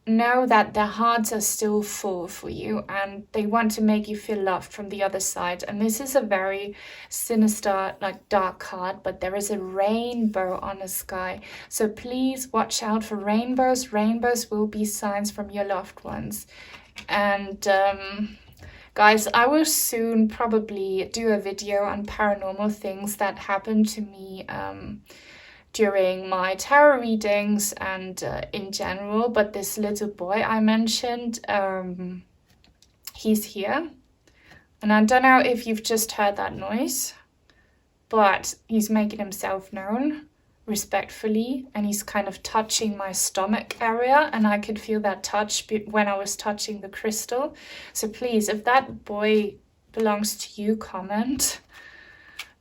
know that their hearts are still full for you, and they want to make you feel loved from the other side. And this is a very sinister, like dark card, but there is a rainbow on the sky, so please watch out for rainbows. Rainbows will be signs from your loved ones. And guys, I will soon probably do a video on paranormal things that happened to me during my tarot readings and in general. But this little boy I mentioned, he's here, and I don't know if you've just heard that noise, but he's making himself known respectfully, and he's kind of touching my stomach area, and I could feel that touch when I was touching the crystal. So please, if that boy belongs to you, comment.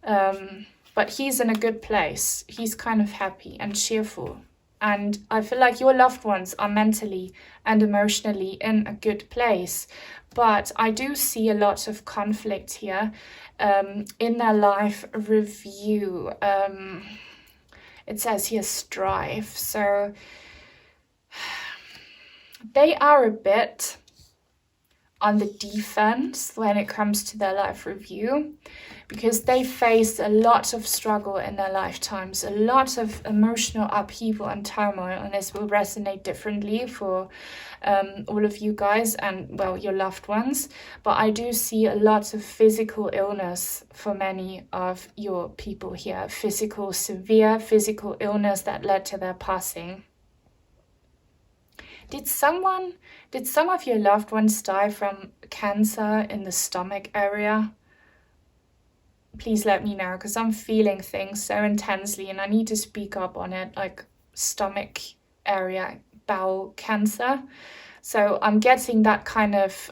But he's in a good place. He's kind of happy and cheerful, and I feel like your loved ones are mentally and emotionally in a good place. But I do see a lot of conflict here in their life review. It says here strife. So they are a bit on the defense when it comes to their life review, because they faced a lot of struggle in their lifetimes, a lot of emotional upheaval and turmoil, and this will resonate differently for all of you guys and, well, your loved ones. But I do see a lot of physical illness for many of your people here, severe physical illness that led to their passing. Did some of your loved ones die from cancer in the stomach area? Please let me know, because I'm feeling things so intensely and I need to speak up on it, like stomach area, bowel cancer. So I'm getting that kind of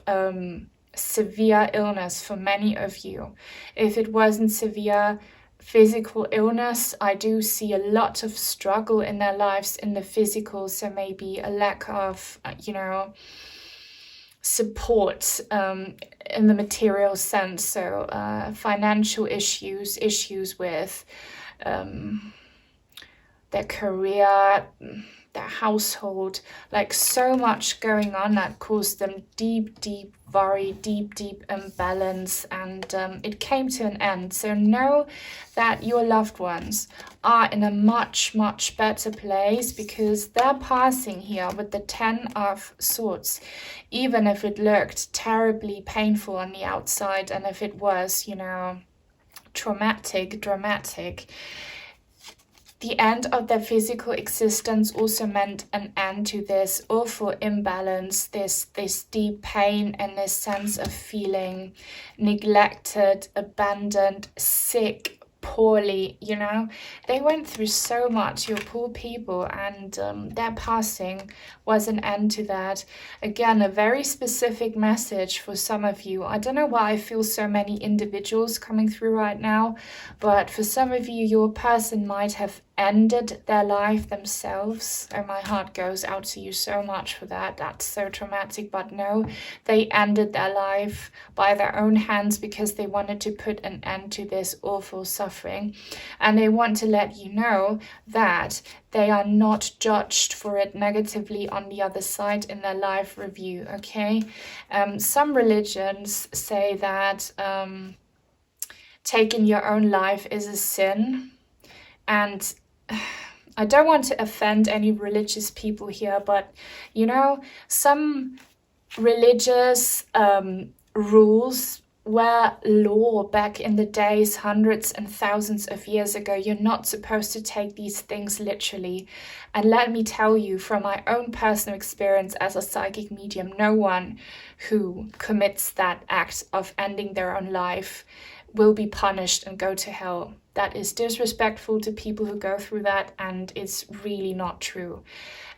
severe illness for many of you. If it wasn't severe physical illness, I do see a lot of struggle in their lives in the physical. So maybe a lack of, support in the material sense. So financial issues with their career, their household, like so much going on that caused them deep worry, deep imbalance, and it came to an end. So know that your loved ones are in a much better place, because they're passing here with the 10 of Swords, even if it looked terribly painful on the outside, and if it was, traumatic, dramatic. The end of their physical existence also meant an end to this awful imbalance, this deep pain and this sense of feeling neglected, abandoned, sick, poorly, you know. They went through so much, your poor people, and their passing was an end to that. Again, a very specific message for some of you. I don't know why I feel so many individuals coming through right now, but for some of you, your person might have ended their life themselves. Oh, my heart goes out to you so much for that. That's so traumatic. But no, they ended their life by their own hands because they wanted to put an end to this awful suffering. And they want to let you know that they are not judged for it negatively on the other side in their life review, okay? Some religions say that taking your own life is a sin. And I don't want to offend any religious people here, but, you know, some religious rules were law back in the days, hundreds and thousands of years ago. You're not supposed to take these things literally. And let me tell you from my own personal experience as a psychic medium, no one who commits that act of ending their own life will be punished and go to hell. That is disrespectful to people who go through that, and it's really not true.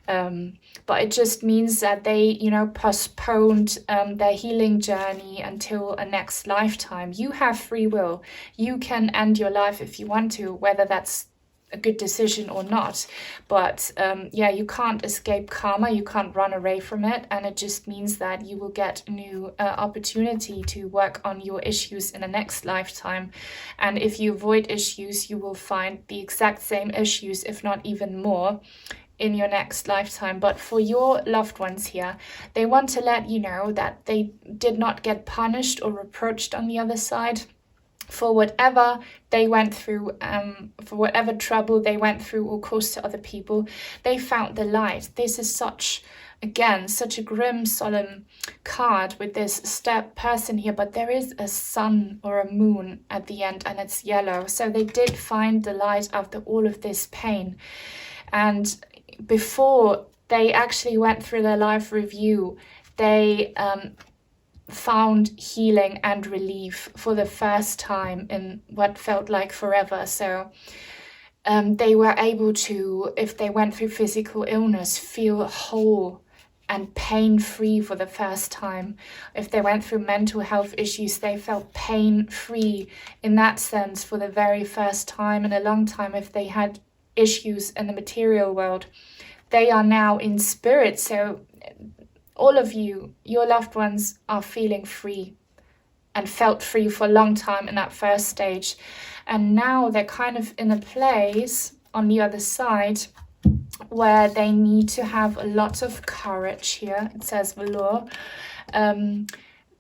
But it just means that they, you know, postponed their healing journey until a next lifetime. You have free will. You can end your life if you want to, whether that's a good decision or not. But yeah, you can't escape karma. You can't run away from it. And it just means that you will get a new opportunity to work on your issues in the next lifetime. And if you avoid issues, you will find the exact same issues, if not even more, in your next lifetime. But for your loved ones here, they want to let you know that they did not get punished or reproached on the other side for whatever they went through, for whatever trouble they went through or caused to other people. They found the light. This is such a grim, solemn card with this step person here, but there is a sun or a moon at the end, and it's yellow. So they did find the light after all of this pain. And before they actually went through their life review, they found healing and relief for the first time in what felt like forever. So they were able to, if they went through physical illness, feel whole and pain-free for the first time. If they went through mental health issues, they felt pain-free in that sense for the very first time in a long time. If they had issues in the material world, they are now in spirit. So all of you, your loved ones, are feeling free and felt free for a long time in that first stage. And now they're kind of in a place on the other side where they need to have a lot of courage here, it says velour,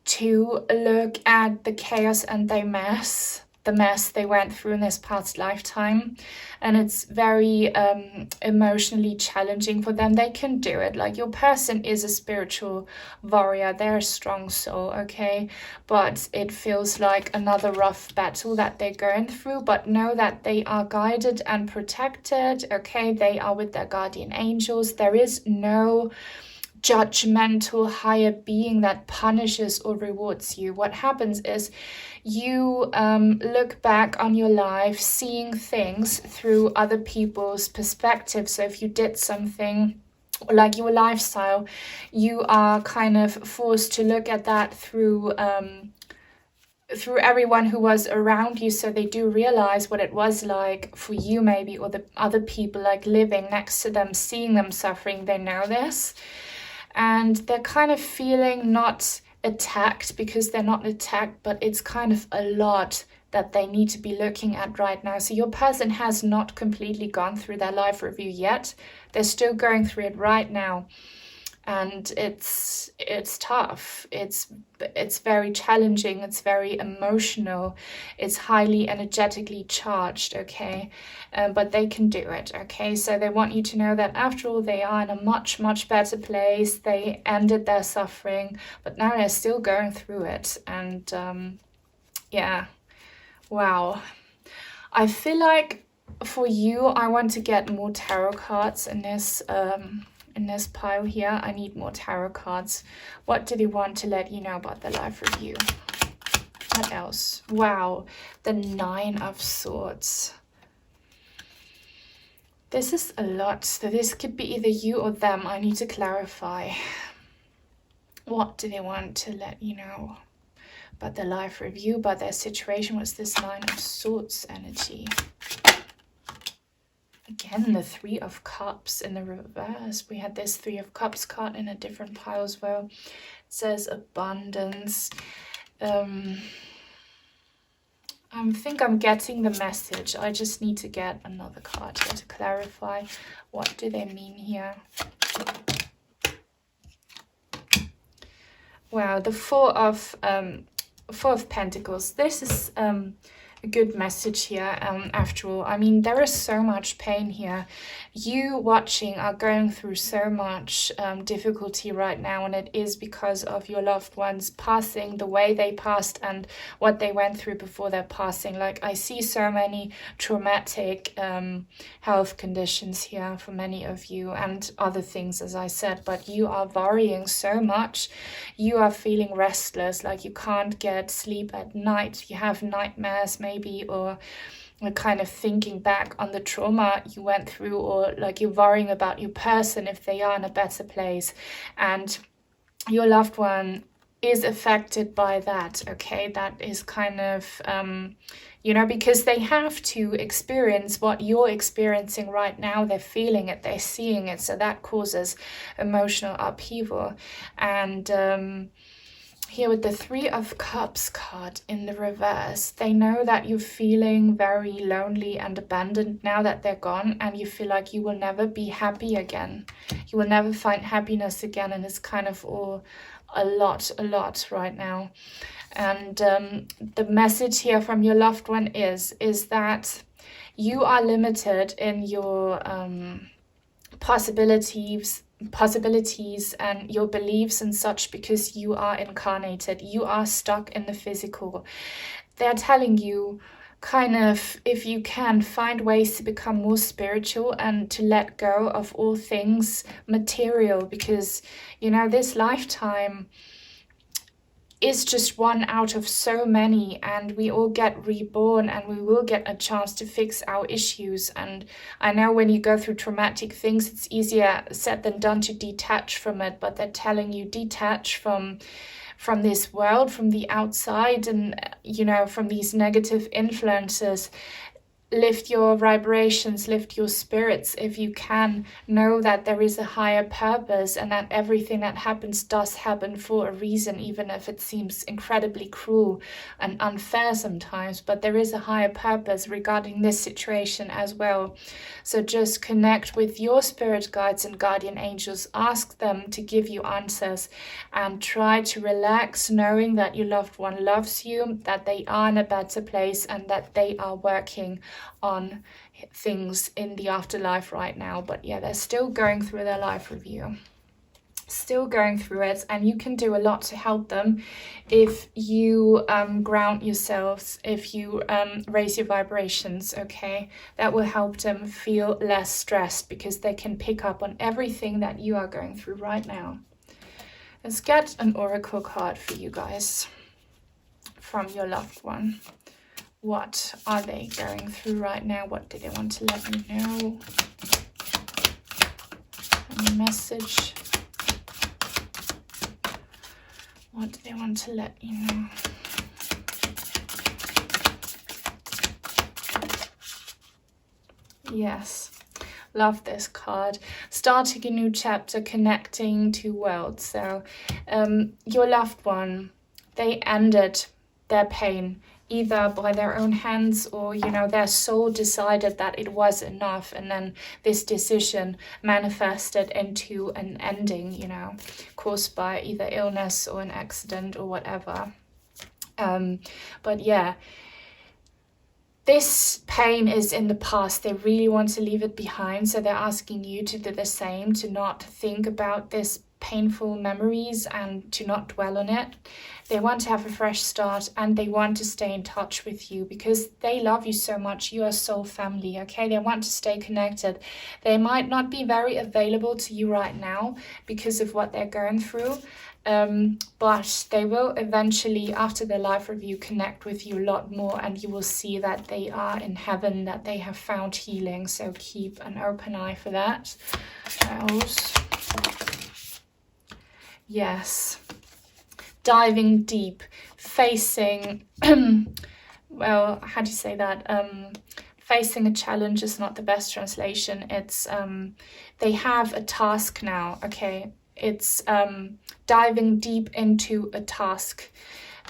to look at the chaos and the mess they went through in this past lifetime. And it's very emotionally challenging for them. They can do it. Like, your person is a spiritual warrior. They're a strong soul, okay? But it feels like another rough battle that they're going through. But know that they are guided and protected, okay? They are with their guardian angels. There is no judgmental higher being that punishes or rewards you. What happens is you look back on your life, seeing things through other people's perspective. So if you did something like your lifestyle, you are kind of forced to look at that through everyone who was around you, so they do realize what it was like for you maybe, or the other people, like living next to them, seeing them suffering. They know this. And they're kind of feeling not attacked, because they're not attacked, but it's kind of a lot that they need to be looking at right now. So your person has not completely gone through their life review yet. They're still going through it right now. And it's tough. It's very challenging. It's very emotional. It's highly energetically charged, okay? But they can do it, okay? So they want you to know that after all, they are in a much, much better place. They ended their suffering, but now they're still going through it. And yeah, wow. I feel like For you, I want to get more tarot cards in this pile here. I need more tarot cards. What do they want to let you know about the life review? What else? Wow, the 9 of Swords. This is a lot. So this could be either you or them. I need to clarify. What do they want to let you know about their life review, about their situation? What's this 9 of Swords energy? Again, the 3 of Cups in the reverse. We had this 3 of Cups card in a different pile as well. It says abundance. I think I'm getting the message. I just need to get another card here to clarify. What do they mean here? Wow, the 4 of Pentacles. This is a good message here. After all, I mean, there is so much pain here. You watching are going through so much difficulty right now, and it is because of your loved ones passing, the way they passed and what they went through before their passing. Like, I see so many traumatic health conditions here for many of you, and other things, as I said, but you are worrying so much. You are feeling restless, like you can't get sleep at night. You have nightmares maybe, or kind of thinking back on the trauma you went through, or like you're worrying about your person if they are in a better place, and your loved one is affected by that. Okay, that is kind of you know, because they have to experience what you're experiencing right now. They're feeling it, they're seeing it, so that causes emotional upheaval. And here with the 3 of Cups card in the reverse, they know that you're feeling very lonely and abandoned now that they're gone, and you feel like you will never be happy again. You will never find happiness again, and it's kind of all a lot right now. And the message here from your loved one is that you are limited in your possibilities and your beliefs and such, because you are incarnated. You are stuck in the physical. They're telling you, kind of, if you can, find ways to become more spiritual and to let go of all things material, because, you know, this lifetime is just one out of so many, and we all get reborn, and we will get a chance to fix our issues. And I know when you go through traumatic things, it's easier said than done to detach from it, but they're telling you, detach from this world, from the outside, and, you know, from these negative influences. Lift your vibrations, lift your spirits if you can. Know that there is a higher purpose, and that everything that happens does happen for a reason, even if it seems incredibly cruel and unfair sometimes. But there is a higher purpose regarding this situation as well. So just connect with your spirit guides and guardian angels. Ask them to give you answers, and try to relax, knowing that your loved one loves you, that they are in a better place, and that they are working on things in the afterlife right now. But yeah, they're still going through their life review, still going through it, and you can do a lot to help them if you ground yourselves, if you raise your vibrations. Okay, that will help them feel less stressed, because they can pick up on everything that you are going through right now. Let's get an oracle card for you guys from your loved one. What are they going through right now? What do they want to let you know? Any message? What do they want to let you know? Yes. Love this card. Starting a new chapter, connecting two worlds. So your loved one, they ended their pain either by their own hands, or, you know, their soul decided that it was enough, and then this decision manifested into an ending, you know, caused by either illness or an accident or whatever. But yeah, this pain is in the past. They really want to leave it behind, so they're asking you to do the same, to not think about this painful memories and to not dwell on it. They want to have a fresh start, and they want to stay in touch with you because they love you so much. You are soul family, okay? They want to stay connected. They might not be very available to you right now because of what they're going through, but they will eventually, after their life review, connect with you a lot more, and you will see that they are in heaven, that they have found healing. So keep an open eye for that. Else. Yes. Diving deep, facing, well, how do you say that? Facing a challenge is not the best translation. It's, they have a task now, okay? It's diving deep into a task.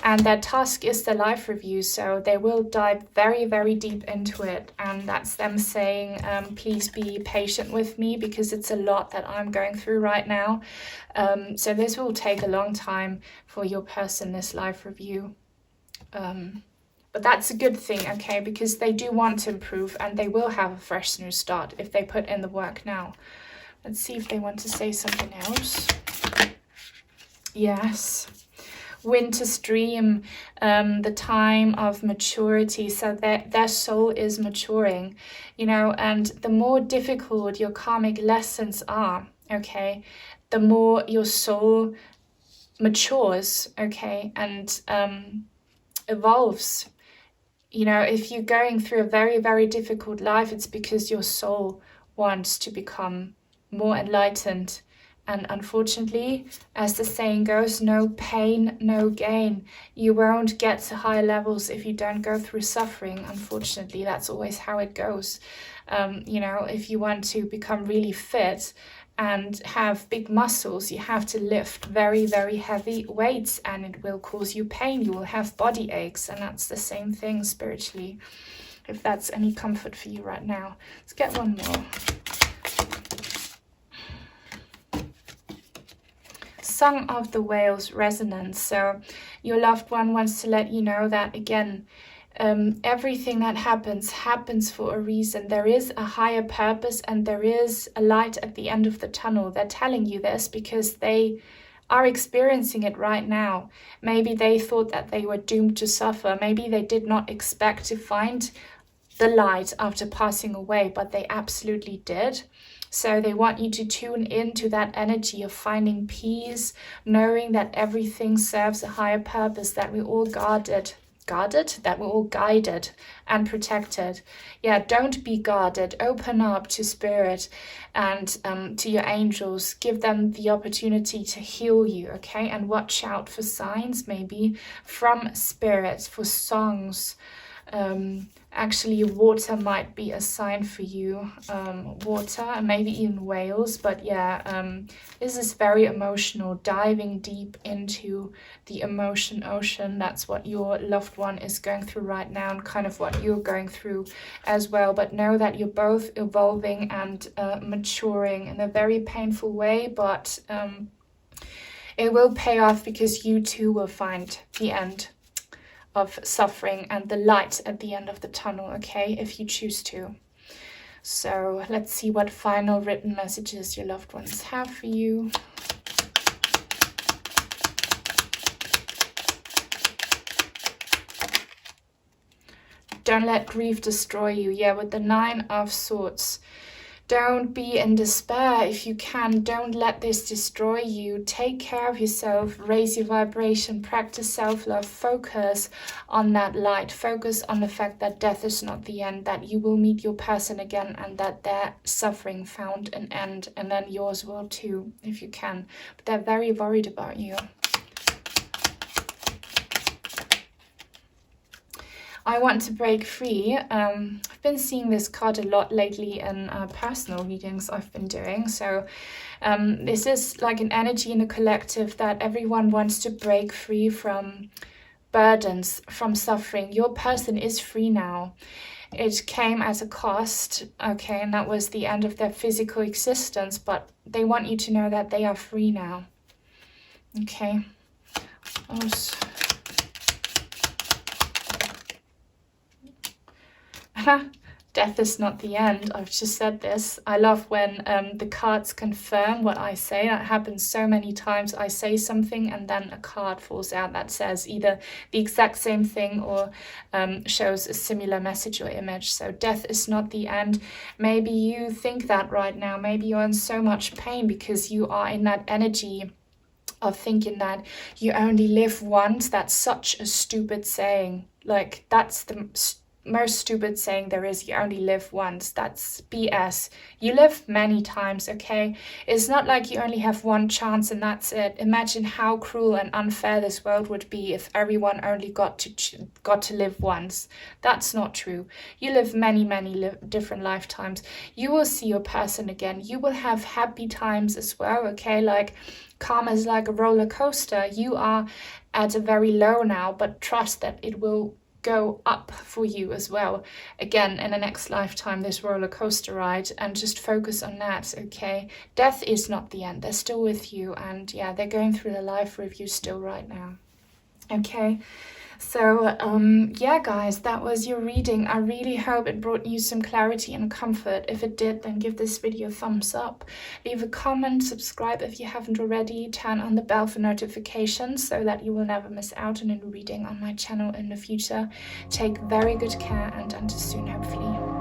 And that task is the life review, so they will dive very, very deep into it. And that's them saying, please be patient with me because it's a lot that I'm going through right now. So this will take a long time for your person, this life review. But that's a good thing, okay, because they do want to improve and they will have a fresh new start if they put in the work now. Let's see if they want to say something else. Yes. Winter stream, the time of maturity, so their soul is maturing, you know, and the more difficult your karmic lessons are, okay, the more your soul matures, okay, and evolves. You know, if you're going through a very, very difficult life, it's because your soul wants to become more enlightened. And unfortunately, as the saying goes, no pain, no gain. You won't get to high levels if you don't go through suffering. Unfortunately, that's always how it goes. You know, if you want to become really fit and have big muscles, you have to lift very, very heavy weights, and it will cause you pain. You will have body aches, and that's the same thing spiritually, if that's any comfort for you right now. Let's get one more. Song of the Whales resonance. So your loved one wants to let you know that, again, everything that happens for a reason. There is a higher purpose and there is a light at the end of the tunnel. They're telling you this because they are experiencing it right now. Maybe they thought that they were doomed to suffer. Maybe they did not expect to find the light after passing away, but they absolutely did. So they want you to tune into that energy of finding peace, knowing that everything serves a higher purpose, that we're all guarded, that we're all guided and protected. Yeah, don't be guarded. Open up to spirit and to your angels. Give them the opportunity to heal you, okay? And watch out for signs, maybe from spirits, for songs. Actually, water might be a sign for you. Water, and maybe even whales. But yeah, this is very emotional, diving deep into the emotion ocean. That's what your loved one is going through right now, and kind of what you're going through as well. But know that you're both evolving and maturing in a very painful way, but it will pay off because you too will find the end of suffering and the light at the end of the tunnel, okay, if you choose to. So let's see what final written messages your loved ones have for you. Don't let grief destroy you. Yeah, with the 9 of Swords. Don't be in despair if you can. Don't let this destroy you. Take care of yourself. Raise your vibration. Practice self-love. Focus on that light. Focus on the fact that death is not the end, that you will meet your person again, and that their suffering found an end, and then yours will too, if you can. But they're very worried about you. I want to break free. I've been seeing this card a lot lately in personal readings I've been doing. So this is like an energy in the collective that everyone wants to break free from burdens, from suffering. Your person is free now. It came as a cost, okay, and that was the end of their physical existence, but they want you to know that they are free now. Okay. death is not the end. I've just said this. I love when the cards confirm what I say. That happens so many times. I say something and then a card falls out that says either the exact same thing or shows a similar message or image. So death is not the end. Maybe you think that right now. Maybe you're in so much pain because you are in that energy of thinking that you only live once. That's such a stupid saying. Like, that's the most stupid saying there is. You only live once. That's BS. You live many times, okay? It's not like you only have one chance and that's it. Imagine how cruel and unfair this world would be if everyone only got to live once. That's not true. You live many different lifetimes. You will see your person again. You will have happy times as well, okay? Like, karma is like a roller coaster. You are at a very low now, but trust that it will go up for you as well again in the next lifetime, this roller coaster ride, and just focus on that, okay? Death is not the end. They're still with you, and yeah, they're going through the life review still right now, okay? So yeah guys, that was your reading. I really hope it brought you some clarity and comfort. If it did, then give this video a thumbs up, leave a comment, subscribe if you haven't already, turn on the bell for notifications so that you will never miss out on a new reading on my channel in the future. Take very good care, and until soon, hopefully.